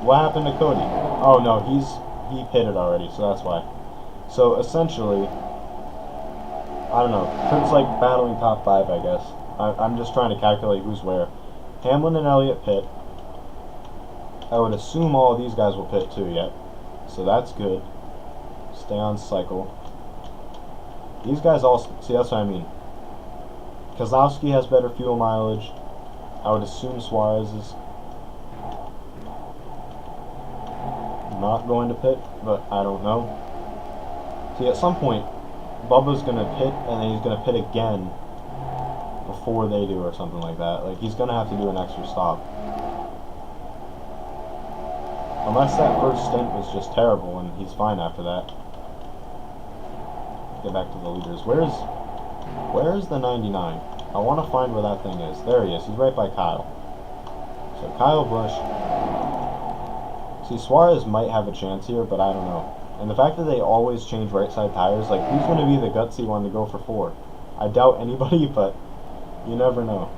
What happened to Cody? Oh no, he pitted already, so that's why. So essentially, I don't know. Kurt's like battling top 5, I guess. I'm just trying to calculate who's where. Hamlin and Elliott pit. I would assume all of these guys will pit too yet. So that's good. Stay on cycle. These guys all... See, that's what I mean. Kozlowski has better fuel mileage. I would assume Suarez is not going to pit, but I don't know. See, at some point, Bubba's going to pit, and then he's going to pit again before they do or something like that. Like, he's going to have to do an extra stop. Unless that first stint was just terrible and he's fine after that. Get back to the leaders. Where's the 99? I want to find where that thing is. There he is. He's right by Kyle. So Kyle Busch. See, Suarez might have a chance here, but I don't know. And the fact that they always change right side tires, like, who's going to be the gutsy one to go for 4? I doubt anybody, but you never know.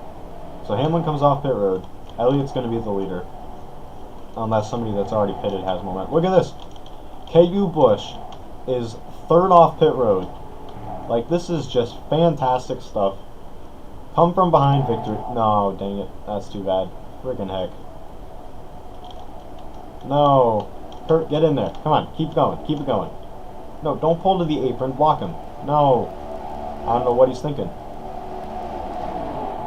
So Hamlin comes off pit road. Elliott's going to be the leader. Unless somebody that's already pitted has momentum. Look at this. KU Busch is 3rd off pit road. Like, this is just fantastic stuff. Come from behind victory. No, dang it. That's too bad. Friggin' heck. No. Kurt, get in there. Come on. Keep going. Keep it going. No, don't pull to the apron. Block him. No. I don't know what he's thinking.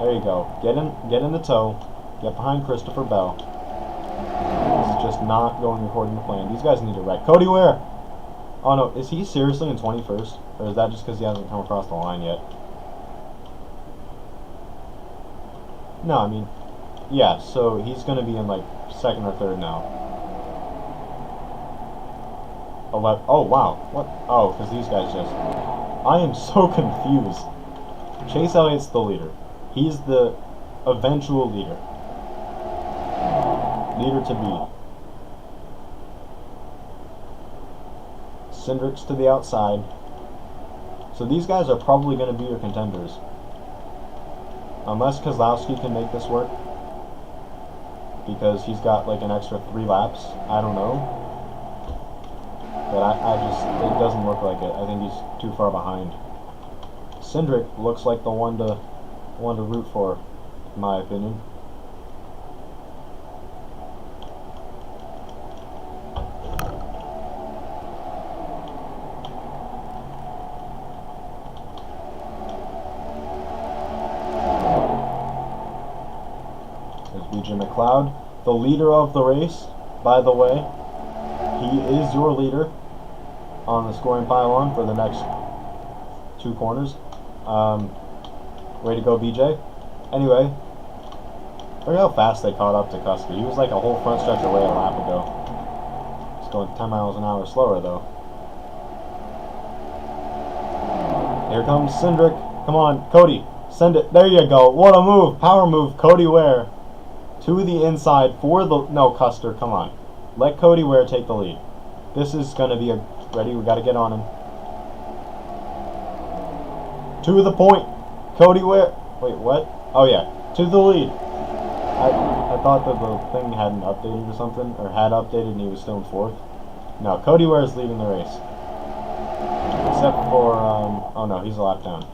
There you go. Get in the toe. Get behind Christopher Bell. This is just not going according to plan. These guys need to wreck. Cody Ware! Oh no, is he seriously in 21st? Or is that just because he hasn't come across the line yet? No, I mean, yeah, so he's going to be in like 2nd or 3rd now. 11. Oh wow, what? Oh, because these guys just... I am so confused. Chase Elliott's the leader. He's the eventual leader. Leader to be. Cindric's to the outside. So these guys are probably going to be your contenders. Unless Kozlowski can make this work. Because he's got like an extra 3 laps. I don't know. But I just, it doesn't look like it. I think he's too far behind. Cindric looks like the one to root for, in my opinion. Jim McLeod, the leader of the race, by the way. He is your leader on the scoring pylon for the next 2 corners. Way to go, BJ. Anyway, Look how fast they caught up to Custer. He was like a whole front stretch away a lap ago. He's going 10 miles an hour slower though. Here comes Cindric. Come on, Cody. Send it. There you go. What a move. Power move. Cody Ware to the inside for the... No, Custer. Come on. Let Cody Ware take the lead. This is going to be a... Ready? We got to get on him. To the point. Cody Ware... Wait, what? Oh, yeah. To the lead. I thought that the thing hadn't updated or something. Or had updated and he was still in 4th. No, Cody Ware is leading the race. Except for... oh, no. He's a lap down.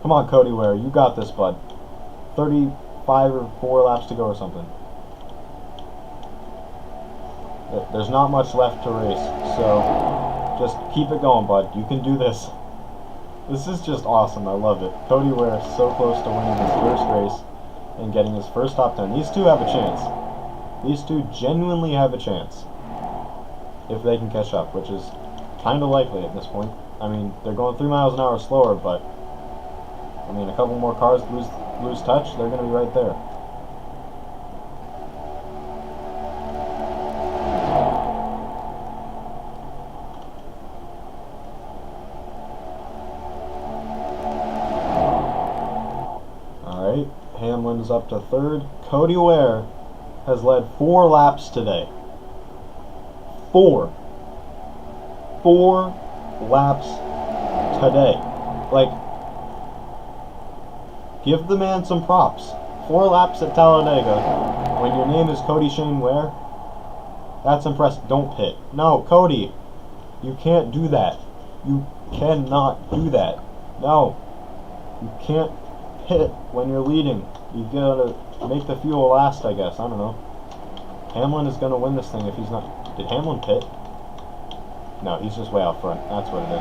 Come on, Cody Ware. You got this, bud. 35 or 4 laps to go or something. There's not much left to race, so just keep it going, bud. You can do this. This is just awesome. I love it. Cody Ware is so close to winning his first race and getting his first top 10. These two have a chance. These two genuinely have a chance if they can catch up, which is kind of likely at this point. I mean, they're going 3 miles an hour slower, but I mean, a couple more cars lose touch, they're going to be right there. Alright, Hamlin is up to 3rd. Cody Ware has led 4 laps today. 4 laps today. Like, give the man some props. 4 laps at Talladega when your name is Cody Shane Ware. That's impressive. Don't pit. No, Cody. You can't do that. You cannot do that. No. You can't pit when you're leading. You gotta make the fuel last, I guess. I don't know. Hamlin is gonna win this thing if he's not... Did Hamlin pit? No, he's just way out front. That's what it is.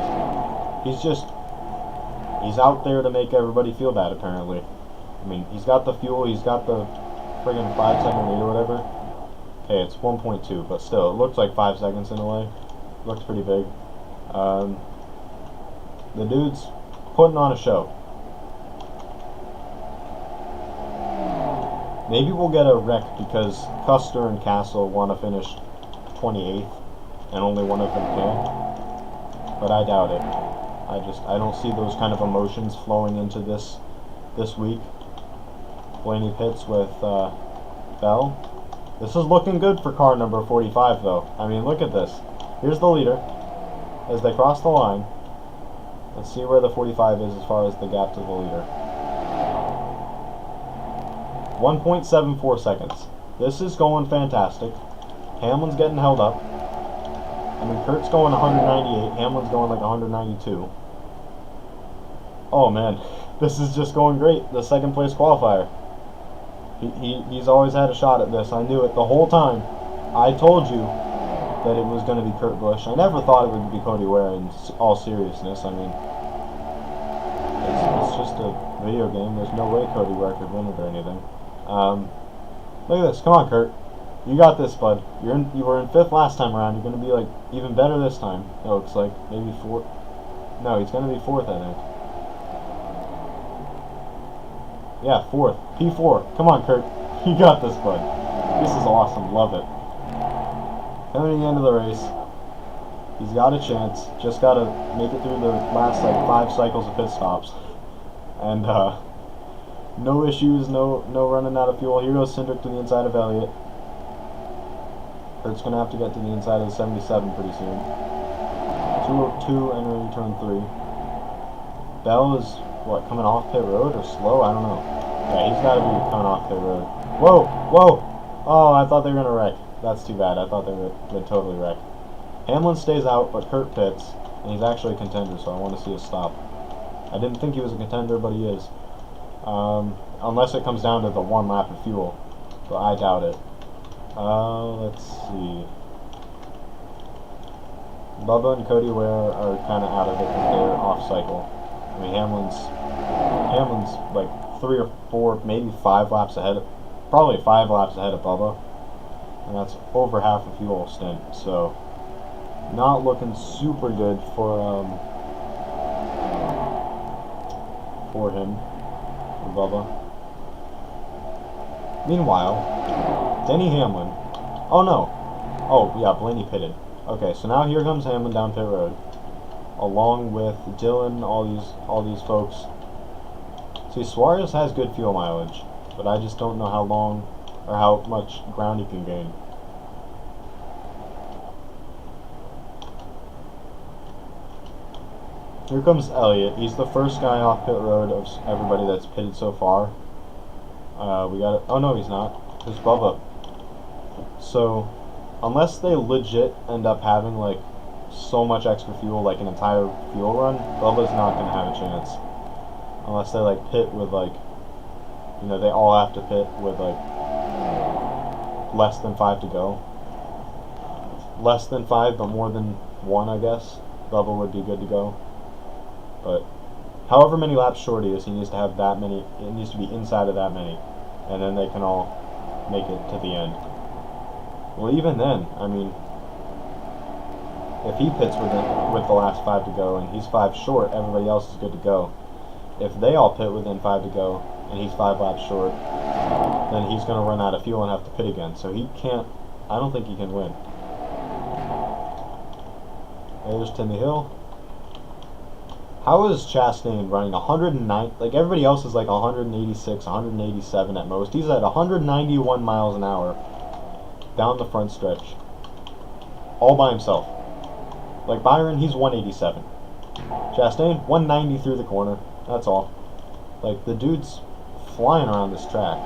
He's out there to make everybody feel bad, apparently. I mean, he's got the fuel, he's got the friggin' 5-second lead or whatever. Okay, it's 1.2, but still, it looks like 5 seconds in a way. Looks pretty big. The dude's putting on a show. Maybe we'll get a wreck because Custer and Castle want to finish 28th, and only one of them can. But I doubt it. I don't see those kind of emotions flowing into this week. Blaney pits with Bell. This is looking good for car number 45, though. I mean, look at this. Here's the leader as they cross the line. Let's see where the 45 is as far as the gap to the leader. 1.74 seconds. This is going fantastic. Hamlin's getting held up. I mean, Kurt's going 198. Hamlin's going like 192. Oh man, this is just going great. The 2nd place qualifier. He's always had a shot at this. I knew it the whole time. I told you that it was going to be Kurt Busch. I never thought it would be Cody Ware in all seriousness. I mean, it's just a video game. There's no way Cody Ware could win it or anything. Look at this. Come on, Kurt. You got this, bud. You were in 5th last time around. You're going to be like even better this time. It looks like maybe 4th. No, he's going to be 4th, I think. Yeah, 4th. P4. Come on, Kurt. You got this, bud. This is awesome. Love it. Coming to the end of the race. He's got a chance. Just got to make it through the last like 5 cycles of pit stops. And no issues. No running out of fuel. Here goes Cindric to the inside of Elliott. Kurt's going to have to get to the inside of the 77 pretty soon. 202 NR2003. Bell is, what, coming off pit road or slow? I don't know. Yeah, he's got to be coming off pit road. Whoa! Whoa! Oh, I thought they were going to wreck. That's too bad. I thought they would totally wreck. Hamlin stays out, but Kurt pits. And he's actually a contender, so I want to see a stop. I didn't think he was a contender, but he is. Unless it comes down to the 1 lap of fuel. But I doubt it. Let's see. Bubba and Cody Ware are kind of out of it because they're off cycle. I mean, Hamlin's like 3 or 4, maybe 5 laps ahead. Probably 5 laps ahead of Bubba. And that's over half a fuel stint. So, not looking super good for him, for Bubba. Meanwhile, Denny Hamlin. Oh no. Oh yeah, Blaney pitted. Okay, so now here comes Hamlin down pit road, along with Dylan. All these folks. See, Suarez has good fuel mileage, but I just don't know how long or how much ground he can gain. Here comes Elliott. He's the first guy off pit road of everybody that's pitted so far. We got it. Oh no, he's not. There's Bubba. So, unless they legit end up having like so much extra fuel, like an entire fuel run, Bubba's not gonna have a chance. Unless they like pit with like, you know, they all have to pit with like less than 5 to go. Less than 5, but more than 1, I guess. Bubba would be good to go. But however many laps short he is, he needs to have that many. It needs to be inside of that many, and then they can all make it to the end. Well, even then, I mean, if he pits with the last 5 to go and he's 5 short, everybody else is good to go. If they all pit within 5 to go and he's 5 laps short, then he's going to run out of fuel and have to pit again. So he can't. I don't think he can win. There's Timmy Hill. How is Chastain running 109? Like everybody else is like 186, 187 at most. He's at 191 miles an hour down the front stretch, all by himself. Like Byron, he's 187. Chastain, 190 through the corner. That's all. Like the dude's flying around this track.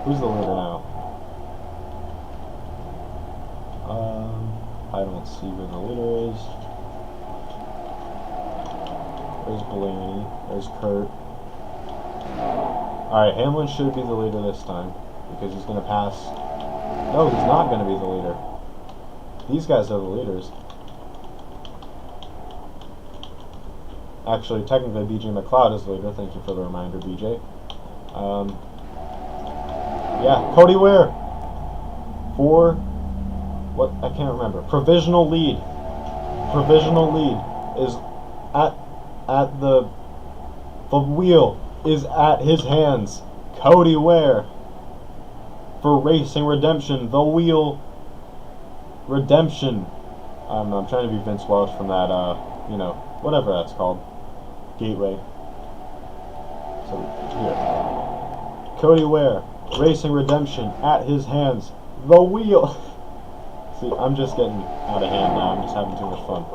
Who's the leader now? I don't see where the leader is. There's Blaney. There's Kurt. Alright, Hamlin should be the leader this time, because he's going to pass. No, he's not going to be the leader. These guys are the leaders. Actually, technically, BJ McLeod is the leader. Thank you for the reminder, BJ. Yeah, Cody Ware. For, what, I can't remember. Provisional lead. Provisional lead is at the wheel is at his hands. Cody Ware for Racing Redemption. The wheel redemption. I don't know, I'm trying to be Vince Welsh from that, you know, whatever that's called. Gateway. So, here. Cody Ware, Racing Redemption at his hands. The wheel. See, I'm just getting out of hand now. I'm just having too much fun.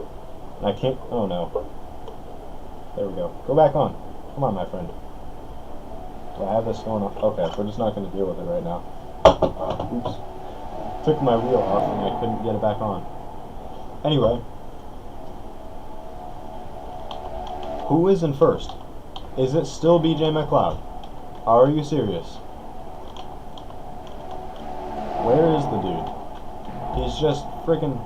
And I can't, oh no. There we go. Go back on. Come on, my friend. Do I have this going on? Okay, we're just not going to deal with it right now. Oops. Took my wheel off and I couldn't get it back on. Anyway. Who is in first? Is it still BJ McLeod? Are you serious? Where is the dude? He's just freaking...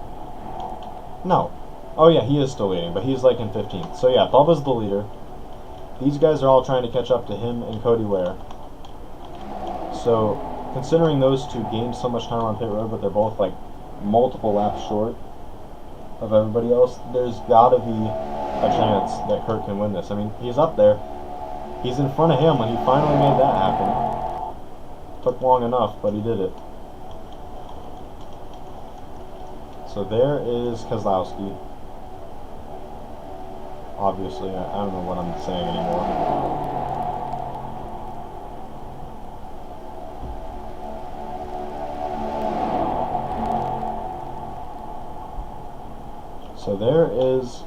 No. Oh yeah, he is still leading, but he's like in 15th. So yeah, Bubba's the leader. These guys are all trying to catch up to him and Cody Ware. So, considering those two gained so much time on pit road, but they're both like multiple laps short of everybody else, there's gotta be a chance that Kurt can win this. I mean, he's up there. He's in front of Hamlin. He finally made that happen. Took long enough, but he did it. So there is Keselowski. Obviously, I don't know what I'm saying anymore. So there is...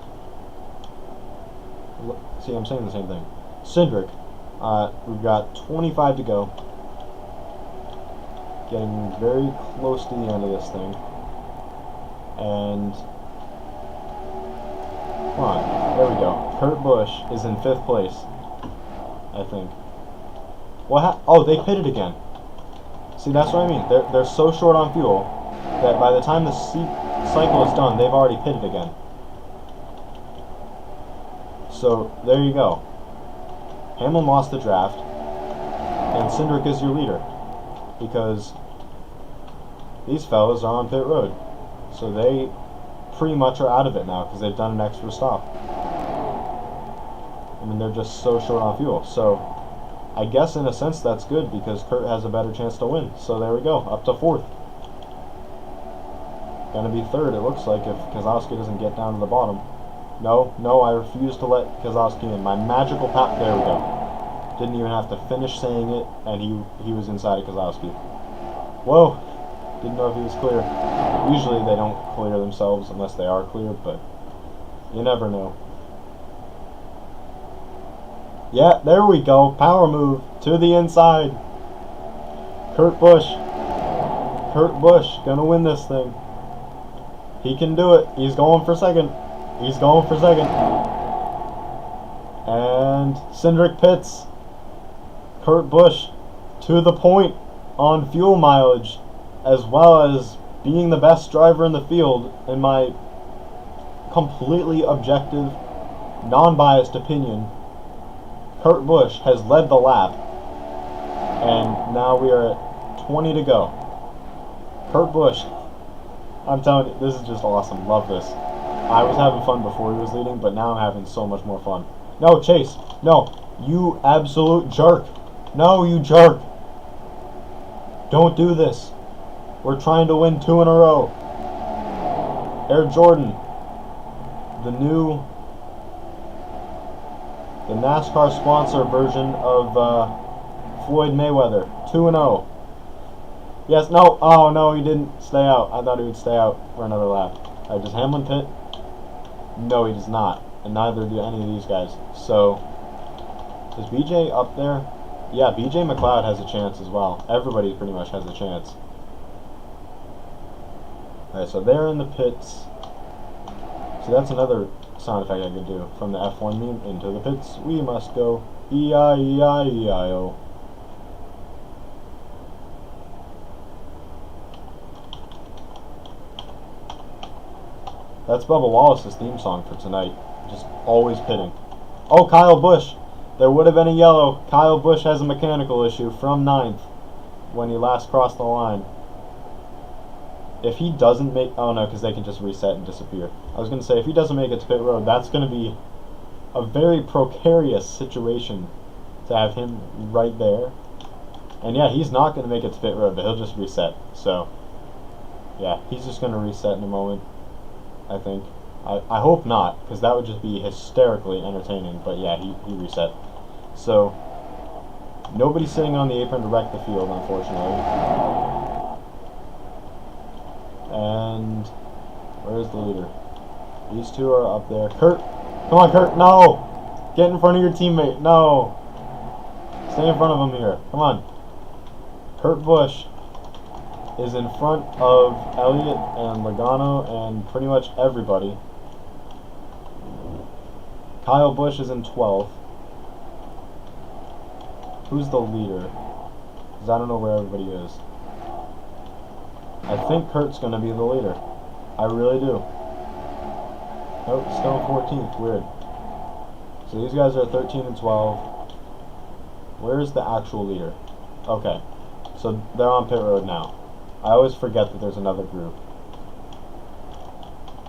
See, I'm saying the same thing. Cindric. We've got 25 to go. Getting very close to the end of this thing. And... Come on. There we go. Kurt Busch is in 5th place, I think. What? Oh, they pitted again. See, that's what I mean. They're so short on fuel that by the time the cycle is done, they've already pitted again. So there you go. Hamlin lost the draft, and Cindric is your leader because these fellas are on pit road, so they pretty much are out of it now because they've done an extra stop. I mean, they're just so short on fuel. So I guess in a sense that's good because Kurt has a better chance to win. So there we go, up to 4th. Gonna be 3rd, it looks like, if Kozlowski doesn't get down to the bottom. No, I refuse to let Kozlowski in. My magical there we go. Didn't even have to finish saying it, and he was inside of Kozlowski. Whoa! Didn't know if he was clear. Usually they don't clear themselves unless they are clear, but you never know. Yeah, there we go. Power move to the inside. Kurt Busch. Kurt Busch gonna win this thing. He can do it. He's going for 2nd. He's going for 2nd. And Cindric pits. Kurt Busch to the point on fuel mileage, as well as being the best driver in the field, in my completely objective, non-biased opinion. Kurt Busch has led the lap, and now we are at 20 to go. Kurt Busch, I'm telling you, this is just awesome. Love this. I was having fun before he was leading, but now I'm having so much more fun. No, Chase. No, you absolute jerk. No, you jerk. Don't do this. We're trying to win 2 in a row. Air Jordan, the NASCAR sponsor version of Floyd Mayweather, 2-0. Yes, no, oh no, he didn't stay out. I thought he would stay out for another lap. Alright, does Hamlin pit? No, he does not, and neither do any of these guys. So, is BJ up there? Yeah, BJ McLeod has a chance as well. Everybody pretty much has a chance. Alright, so they're in the pits. So that's another sound effect I could do. From the F1 meme, into the pits we must go. E-I-E-I-E-I-O. That's Bubba Wallace's theme song for tonight. Just always pitting. Oh, Kyle Busch. There would have been a yellow. Kyle Busch has a mechanical issue from 9th when he last crossed the line. If he doesn't make... Oh no, because they can just reset and disappear. I was going to say, if he doesn't make it to pit road, that's going to be a very precarious situation to have him right there. And yeah, he's not going to make it to pit road, but he'll just reset. So, yeah, he's just going to reset in a moment, I think. I hope not, because that would just be hysterically entertaining. But yeah, he reset. So, nobody's sitting on the apron to wreck the field, unfortunately. And where's the leader? These two are up there. Kurt! Come on, Kurt! No! Get in front of your teammate! No! Stay in front of him here. Come on. Kurt Busch is in front of Elliott and Logano and pretty much everybody. Kyle Busch is in 12th. Who's the leader? Because I don't know where everybody is. I think Kurt's going to be the leader. I really do. Nope, still in 14th. Weird. So these guys are 13 and 12. Where's the actual leader? Okay. So they're on pit road now. I always forget that there's another group.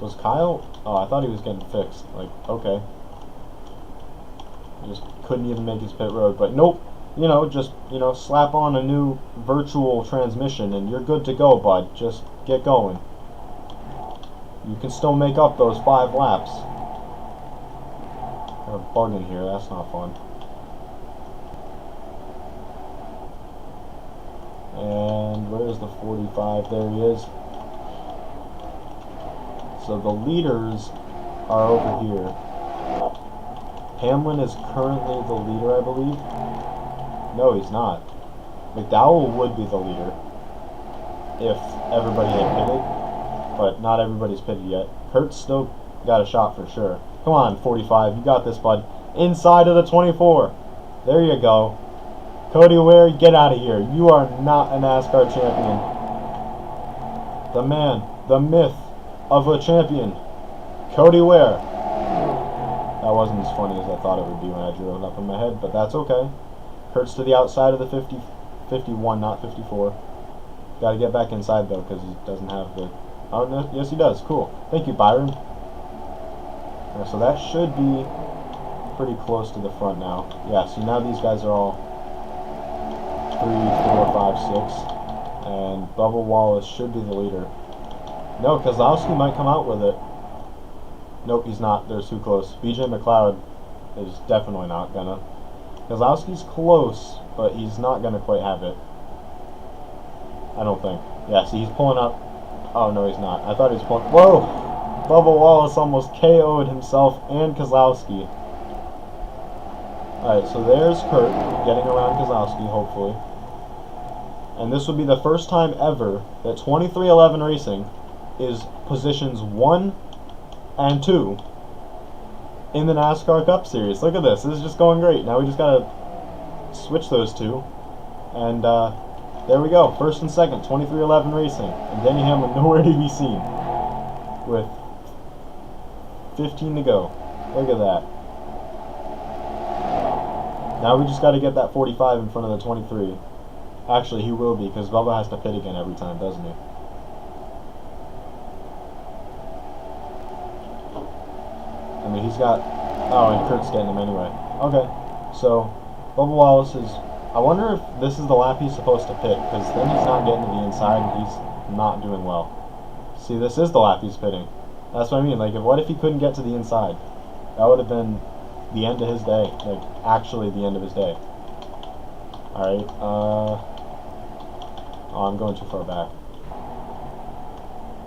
Was Kyle? Oh, I thought he was getting fixed. Like, okay. Just couldn't even make his pit road. But nope. You know, just, slap on a new virtual transmission and you're good to go, bud. Just get going. You can still make up those 5 laps. Got a bug in here, that's not fun. And where's the 45? There he is. So the leaders are over here. Hamlin is currently the leader, I believe. No, he's not. McDowell would be the leader if everybody had pitted, but not everybody's pitted yet. Kurt's still got a shot for sure. Come on, 45, you got this, bud. Inside of the 24. There you go. Cody Ware, get out of here. You are not a NASCAR champion. The man, the myth of a champion, Cody Ware. That wasn't as funny as I thought it would be when I drew it up in my head, but that's okay. Kurt's to the outside of the 51, not 54. Got to get back inside, though, because he doesn't have the... Oh, no, yes, he does. Cool. Thank you, Byron. So that should be pretty close to the front now. Yeah, so now these guys are all 5, 6. And Bubba Wallace should be the leader. No, Kozlowski might come out with it. Nope, he's not. They're too close. BJ McLeod is definitely not gonna. Kozlowski's close, but he's not gonna quite have it. I don't think. Yeah, see, he's pulling up. Oh, no, he's not. I thought he was pulling. Whoa! Bubba Wallace almost KO'd himself and Kozlowski. Alright, so there's Kurt getting around Kozlowski, hopefully. And this would be the first time ever that 2311 Racing is positions 1 and 2 in the NASCAR Cup Series. Look at this. This is just going great. Now we just gotta switch those two. And there we go. First and second, 2311 Racing. And Denny Hamlin nowhere to be seen. With 15 to go. Look at that. Now we just got to get that 45 in front of the 23. Actually, he will be, because Bubba has to pit again every time, doesn't he? I mean, he's got... Oh, and Kurt's getting him anyway. Okay, so Bubba Wallace is... I wonder if this is the lap he's supposed to pit, because then he's not getting to the inside and he's not doing well. See, this is the lap he's pitting. That's what I mean. Like, what if he couldn't get to the inside? That would have been the end of his day. Like, actually the end of his day. Alright, oh, I'm going too far back.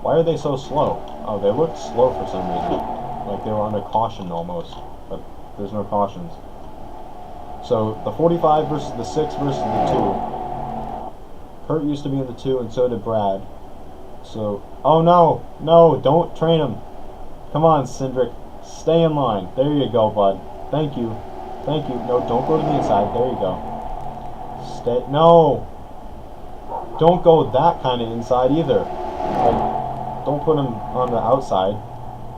Why are they so slow? Oh, they looked slow for some reason. Like they were under caution almost. But there's no cautions. So, the 45 versus the 6 versus the 2. Kurt used to be in the 2 and so did Brad. So, oh no! No, don't train him! Come on, Cindric. Stay in line. There you go, bud. Thank you. Thank you. No, don't go to the inside. There you go. Stay. No! Don't go that kind of inside either. Like, don't put him on the outside.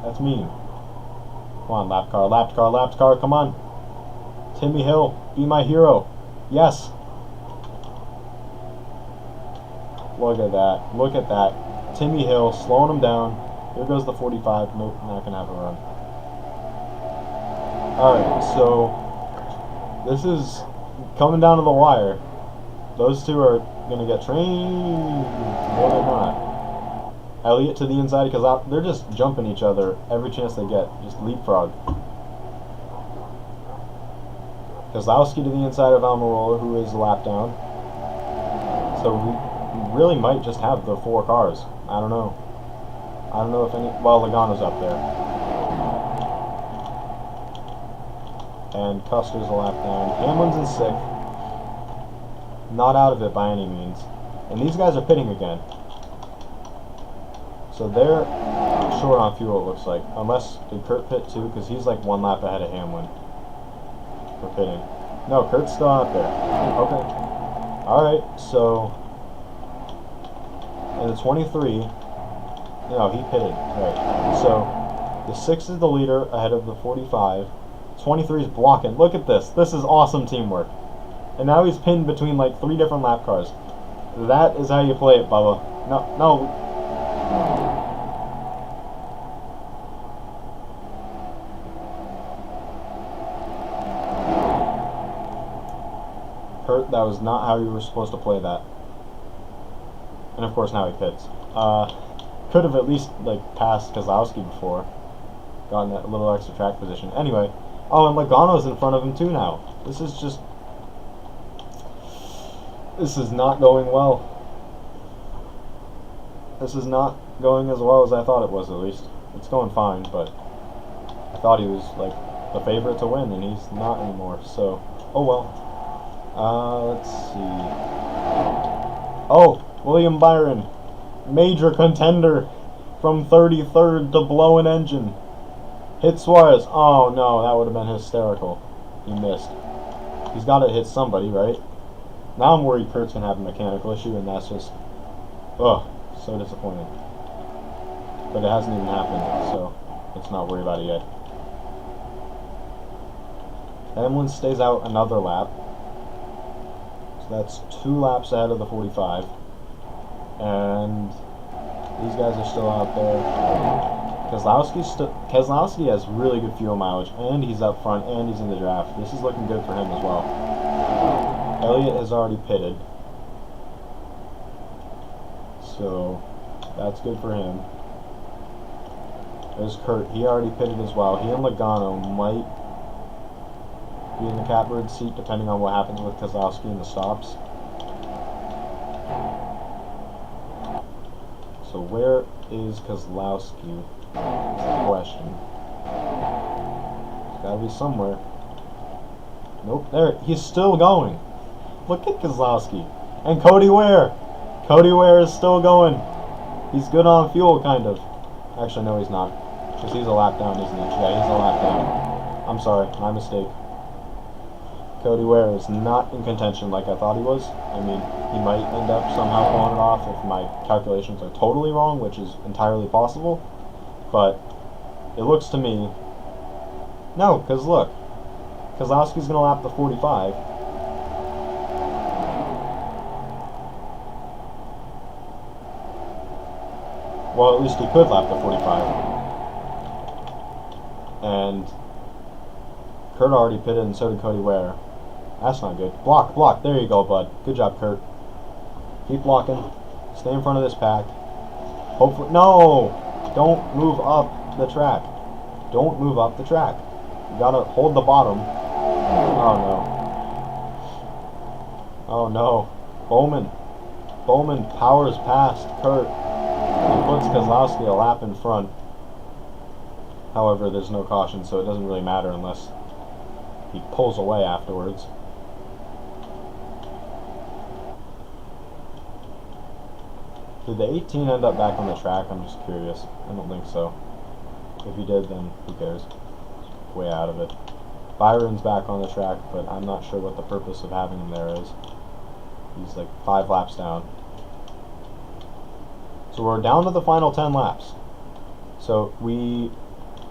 That's mean. Come on, lap car, lap car, lap car. Come on. Timmy Hill, be my hero. Yes. Look at that. Look at that. Timmy Hill slowing him down. Here goes the 45. Nope, not going to have a run. Alright, so this is coming down to the wire. Those two are going to get trained. No, they're not. Elliott to the inside because they're just jumping each other every chance they get. Just leapfrog. Kozlowski to the inside of Almirola, who is a lap down. So we really might just have the 4 cars. I don't know. I don't know if any... Well, Logano's up there. And Custer's a lap down. Hamlin's in 6th. Not out of it by any means. And these guys are pitting again. So they're short on fuel, it looks like. Unless, did Kurt pit too? Because he's like 1 lap ahead of Hamlin. For pitting. No, Kurt's still out there. Okay. Alright, so... And the 23... No, he pitted. Right. So, the 6 is the leader ahead of the 45. 23 is blocking. Look at this. This is awesome teamwork. And now he's pinned between like 3 different lap cars. That is how you play it, Bubba. No, no. Kurt, that was not how you were supposed to play that. And of course now he pits. Could have at least like passed Kozlowski before. Gotten that little extra track position. Anyway. Oh, and Logano's in front of him too now. This is just... This is not going well. This is not going as well as I thought it was, at least. It's going fine, but I thought he was like the favorite to win, and he's not anymore. So, oh well. Let's see. Oh, William Byron, major contender from 33rd to blow an engine. Hit Suarez. Oh no, that would have been hysterical. He missed. He's got to hit somebody, right? Now I'm worried Kurt's gonna have a mechanical issue, and that's just, ugh, so disappointing. But it hasn't even happened, so let's not worry about it yet. Hamlin stays out another lap. So that's 2 laps ahead of the 45. And these guys are still out there. Kozlowski has really good fuel mileage, and he's up front, and he's in the draft. This is looking good for him as well. Elliott has already pitted, so that's good for him. There's Kurt. He already pitted as well. He and Logano might be in the catbird seat depending on what happens with Kozlowski and the stops. So where is Kozlowski? That's the question. He's gotta be somewhere. Nope, there. He's still going. Look at Kozlowski. And Cody Ware. Cody Ware is still going. He's good on fuel, kind of. Actually, no, he's not. Because he's a lap down, isn't he? Yeah, he's a lap down. I'm sorry, my mistake. Cody Ware is not in contention like I thought he was. I mean, he might end up somehow pulling it off if my calculations are totally wrong, which is entirely possible. But it looks to me... No, because look. Kozlowski's going to lap the 45. Well, at least he could lap the 45. And Kurt already pitted, and so did Cody Ware. That's not good. Block, block. There you go, bud. Good job, Kurt. Keep blocking. Stay in front of this pack. Hopefully... No! Don't move up the track. Don't move up the track. You gotta hold the bottom. Oh, no. Oh, no. Bowman. Bowman powers past Kurt. He puts Kozlowski a lap in front. However, there's no caution, so it doesn't really matter unless he pulls away afterwards. Did the 18 end up back on the track? I'm just curious. I don't think so. If he did, then who cares? Way out of it. Byron's back on the track, but I'm not sure what the purpose of having him there is. He's like 5 laps down. So we're down to the final 10 laps. So we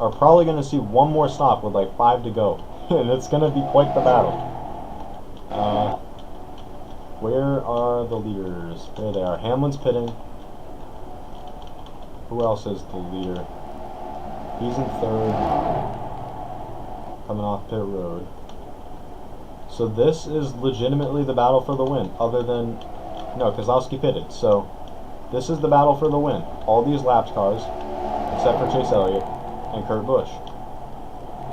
are probably going to see one more stop with like 5 to go. And it's going to be quite the battle. Where are the leaders? There they are. Hamlin's pitting. Who else is the leader? He's in 3rd. Coming off pit road. So this is legitimately the battle for the win. Other than... No, Kozlowski pitted. So this is the battle for the win. All these laps cars, except for Chase Elliott and Kurt Busch.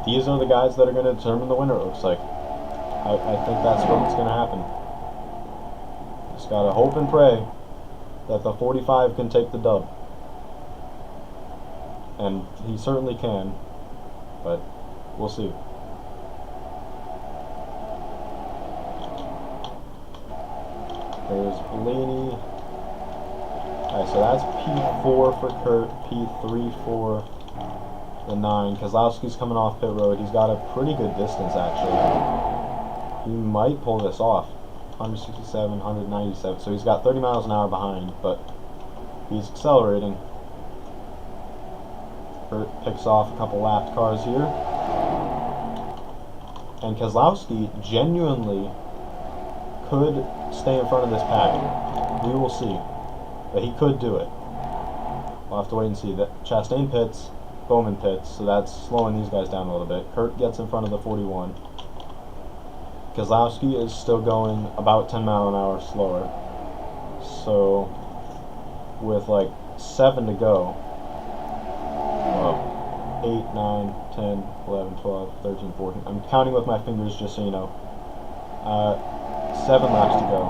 These are the guys that are going to determine the winner, it looks like. I think that's what's going to happen. Just got to hope and pray that the 45 can take the dub. And he certainly can, but we'll see. There's Blaney. Alright, so that's P4 for Kurt, P3 for the 9. Kozlowski's coming off pit road. He's got a pretty good distance, actually. He might pull this off. 167, 197. So he's got 30 miles an hour behind, but he's accelerating. Kurt picks off a couple lapped cars here. And Kozlowski genuinely could stay in front of this pack. We will see. But he could do it. We'll have to wait and see. That Chastain pits, Bowman pits, so that's slowing these guys down a little bit. Kurt gets in front of the 41. Kozlowski is still going about 10 mile an hour slower. So, with like 7 to go, 8, 9, 10, 11, 12, 13, 14. I'm counting with my fingers just so you know. 7 laps to go.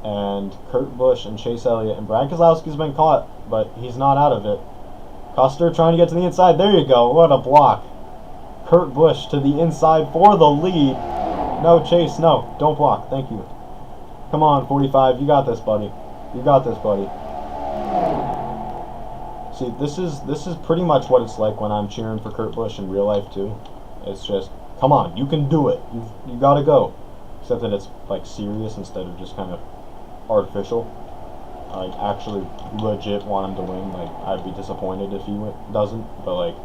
And Kurt Busch and Chase Elliott and Brad Kozlowski's been caught, but he's not out of it. Custer trying to get to the inside. There you go. What a block. Kurt Busch to the inside for the lead. No, Chase, no. Don't block. Thank you. Come on, 45. You got this, buddy. You got this, buddy. See, this is pretty much what it's like when I'm cheering for Kurt Busch in real life, too. It's just, come on, you can do it. You gotta go. Except that it's, like, serious instead of just kind of artificial. I actually legit want him to win. Like, I'd be disappointed if he doesn't, but like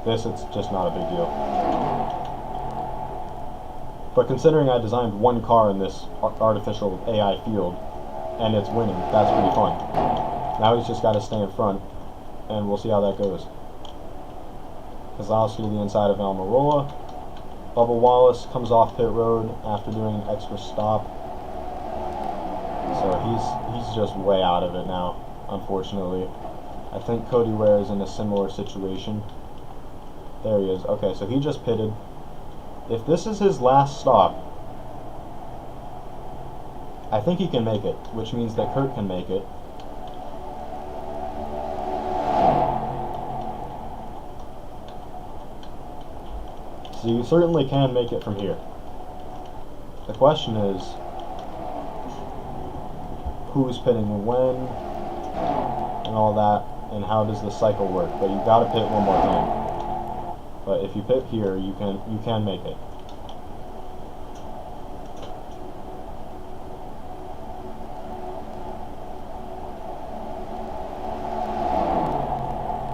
this, it's just not a big deal. But considering I designed one car in this artificial AI field and it's winning, that's pretty fun. Now he's just got to stay in front, and we'll see how that goes. Kozlowski to the inside of Almirola. Bubba Wallace comes off pit road after doing an extra stop. So he's just way out of it now, unfortunately. I think Cody Ware is in a similar situation. There he is. Okay, so he just pitted. If this is his last stop, I think he can make it, which means that Kurt can make it. So you certainly can make it from here. The question is, who's pitting when, and all that, and how does the cycle work? But you gotta pit one more time. But if you pit here, you can make it.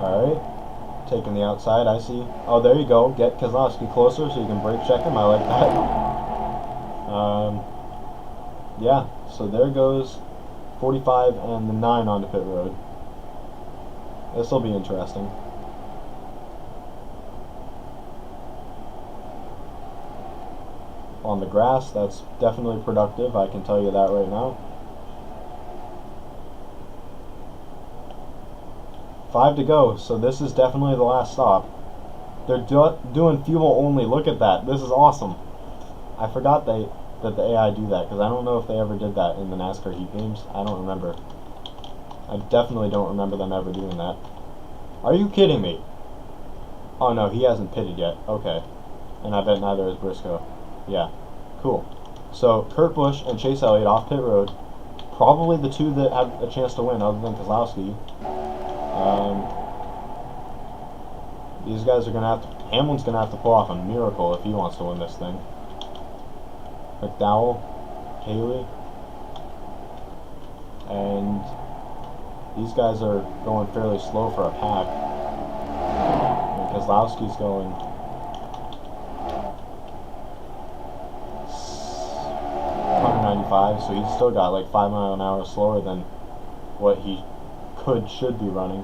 Alright. Taking the outside, I see. Oh, there you go. Get Keselowski closer so you can brake check him. I like that. Yeah, so there goes 45 and the 9 onto pit road. This will be interesting. On the grass, that's definitely productive, I can tell you that right now. 5 to go, so this is definitely the last stop. They're doing fuel only. Look at that. This is awesome. I forgot that the AI do that, because I don't know if they ever did that in the NASCAR Heat Games. I don't remember. I definitely don't remember them ever doing that. Are you kidding me? Oh no, he hasn't pitted yet. Okay. And I bet neither is Briscoe. Yeah. Cool. So, Kurt Busch and Chase Elliott off pit road. Probably the two that have a chance to win, other than Keselowski. These guys are going to have to... Hamlin's going to have to pull off a miracle if he wants to win this thing. McDowell, Haley, and these guys are going fairly slow for a pack. And Keselowski's going 195, so he's still got like 5 miles an hour slower than what he should be running.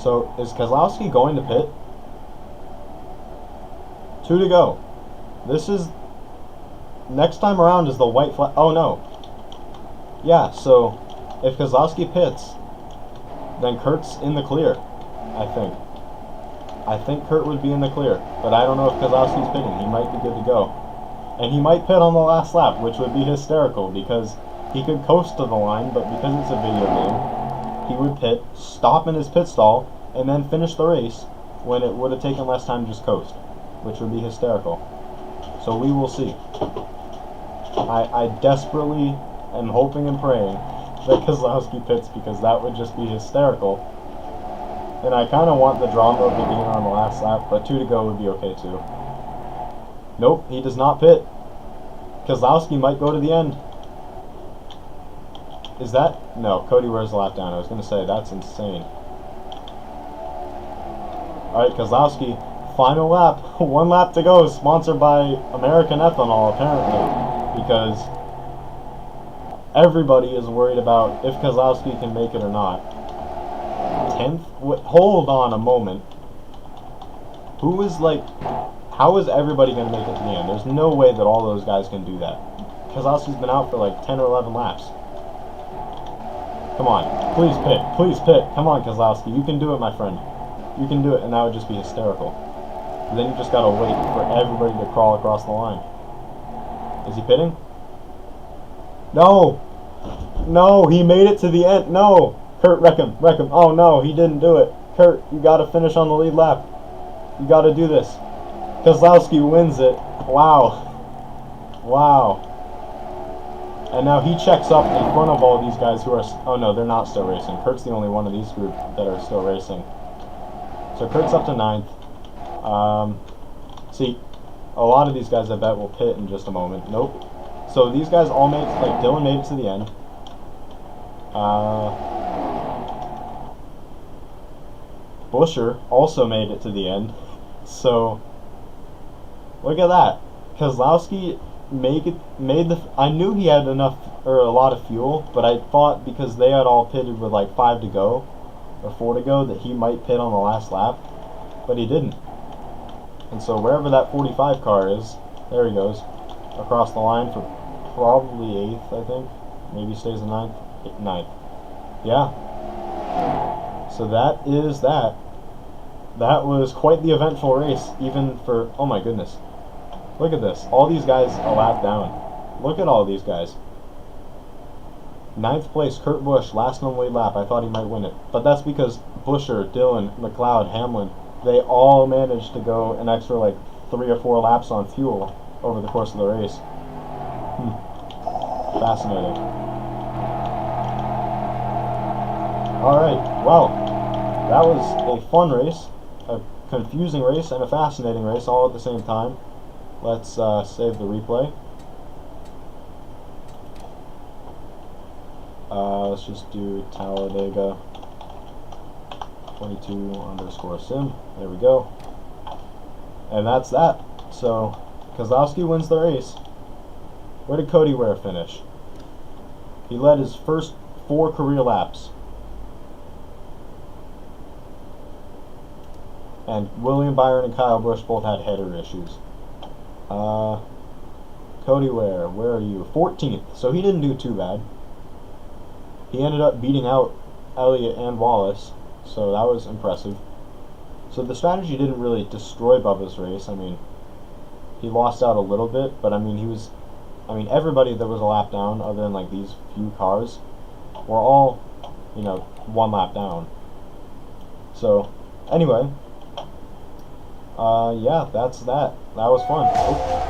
So, is Keselowski going to pit? 2 to go. This is... Next time around is the white flag. Oh, no. Yeah, so, if Keselowski pits, then Kurt's in the clear, I think. I think Kurt would be in the clear, but I don't know if Keselowski's pitting. He might be good to go. And he might pit on the last lap, which would be hysterical, because he could coast to the line, but because it's a video game, he would pit, stop in his pit stall, and then finish the race when it would have taken less time to just coast, which would be hysterical. So we will see. I desperately am hoping and praying that Keselowski pits, because that would just be hysterical. And I kind of want the drama of it being on the last lap, but 2 to go would be okay too. Nope, he does not pit. Keselowski might go to the end. Is that? No, Cody wears the lap down. I was going to say, that's insane. Alright, Keselowski, final lap. 1 lap to go, sponsored by American Ethanol, apparently. Because everybody is worried about if Keselowski can make it or not. 10th? Hold on a moment. Who is like... How is everybody going to make it to the end? There's no way that all those guys can do that. Keselowski's been out for like 10 or 11 laps. Come on. Please pit. Please pit. Come on, Keselowski. You can do it, my friend. You can do it, and that would just be hysterical. And then you just got to wait for everybody to crawl across the line. Is he pitting? No! No, he made it to the end. No! Kurt, wreck him. Wreck him. Oh, no, he didn't do it. Kurt, you got to finish on the lead lap. You got to do this. Keselowski wins it. Wow. Wow. And now he checks up in front of all these guys who are... Oh, no, they're not still racing. Kurt's the only one of these group that are still racing. So Kurt's up to 9th. See, a lot of these guys I bet will pit in just a moment. Nope. So these guys all made... Like, Dylan made it to the end. Buescher also made it to the end. So... Look at that. Kozlowski made the. I knew he had enough or a lot of fuel, but I thought because they had all pitted with like 5 to go or 4 to go that he might pit on the last lap, but he didn't. And so wherever that 45 car is, there he goes across the line for probably 8th, I think. Maybe stays in 9th. 9th. Yeah. So that is that. That was quite the eventful race, even for. Oh my goodness. Look at this. All these guys a lap down. Look at all these guys. 9th place, Kurt Busch, last known lead lap. I thought he might win it. But that's because Buescher, Dillon, McLeod, Hamlin, they all managed to go an extra like 3 or 4 laps on fuel over the course of the race. Fascinating. Alright, well, that was a fun race, a confusing race, and a fascinating race all at the same time. Let's save the replay. Let's just do Talladega 22_sim. There we go. And that's that. So, Kozlowski wins the race. Where did Cody Ware finish? He led his first 4 career laps. And William Byron and Kyle Busch both had header issues. Cody Ware, where are you? 14th, so he didn't do too bad. He ended up beating out Elliott and Wallace, so that was impressive. So the strategy didn't really destroy Bubba's race. I mean, he lost out a little bit, but I mean, everybody that was a lap down, other than like these few cars, were all, 1 lap down. So, anyway, yeah, that's that. That was fun. Oh.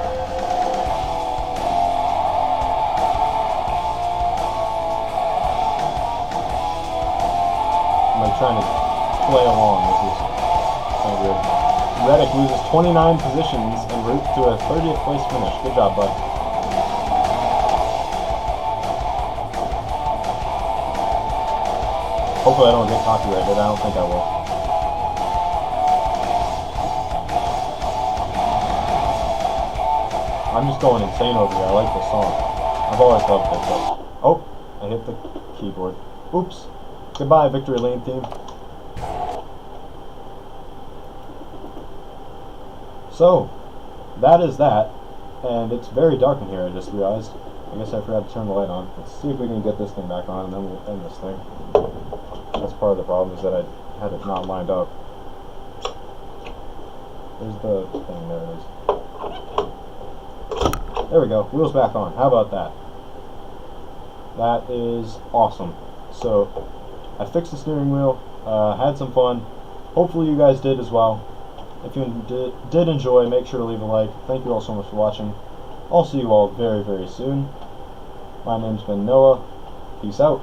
I'm like trying to play along. This is kind of weird. Reddick loses 29 positions en route to a 30th place finish. Good job, bud. Hopefully I don't get copyrighted. I don't think I will. I'm just going insane over here. I like this song. I've always loved it, but... Oh! I hit the keyboard. Oops. Goodbye, Victory Lane theme. So, that is that. And it's very dark in here, I just realized. I guess I forgot to turn the light on. Let's see if we can get this thing back on, and then we'll end this thing. That's part of the problem, is that I had it not lined up. There's the thing. There it is. There we go. Wheels back on. How about that? That is awesome. So, I fixed the steering wheel, had some fun. Hopefully you guys did as well. If you did enjoy, make sure to leave a like. Thank you all so much for watching. I'll see you all very, very soon. My name's been Noah. Peace out.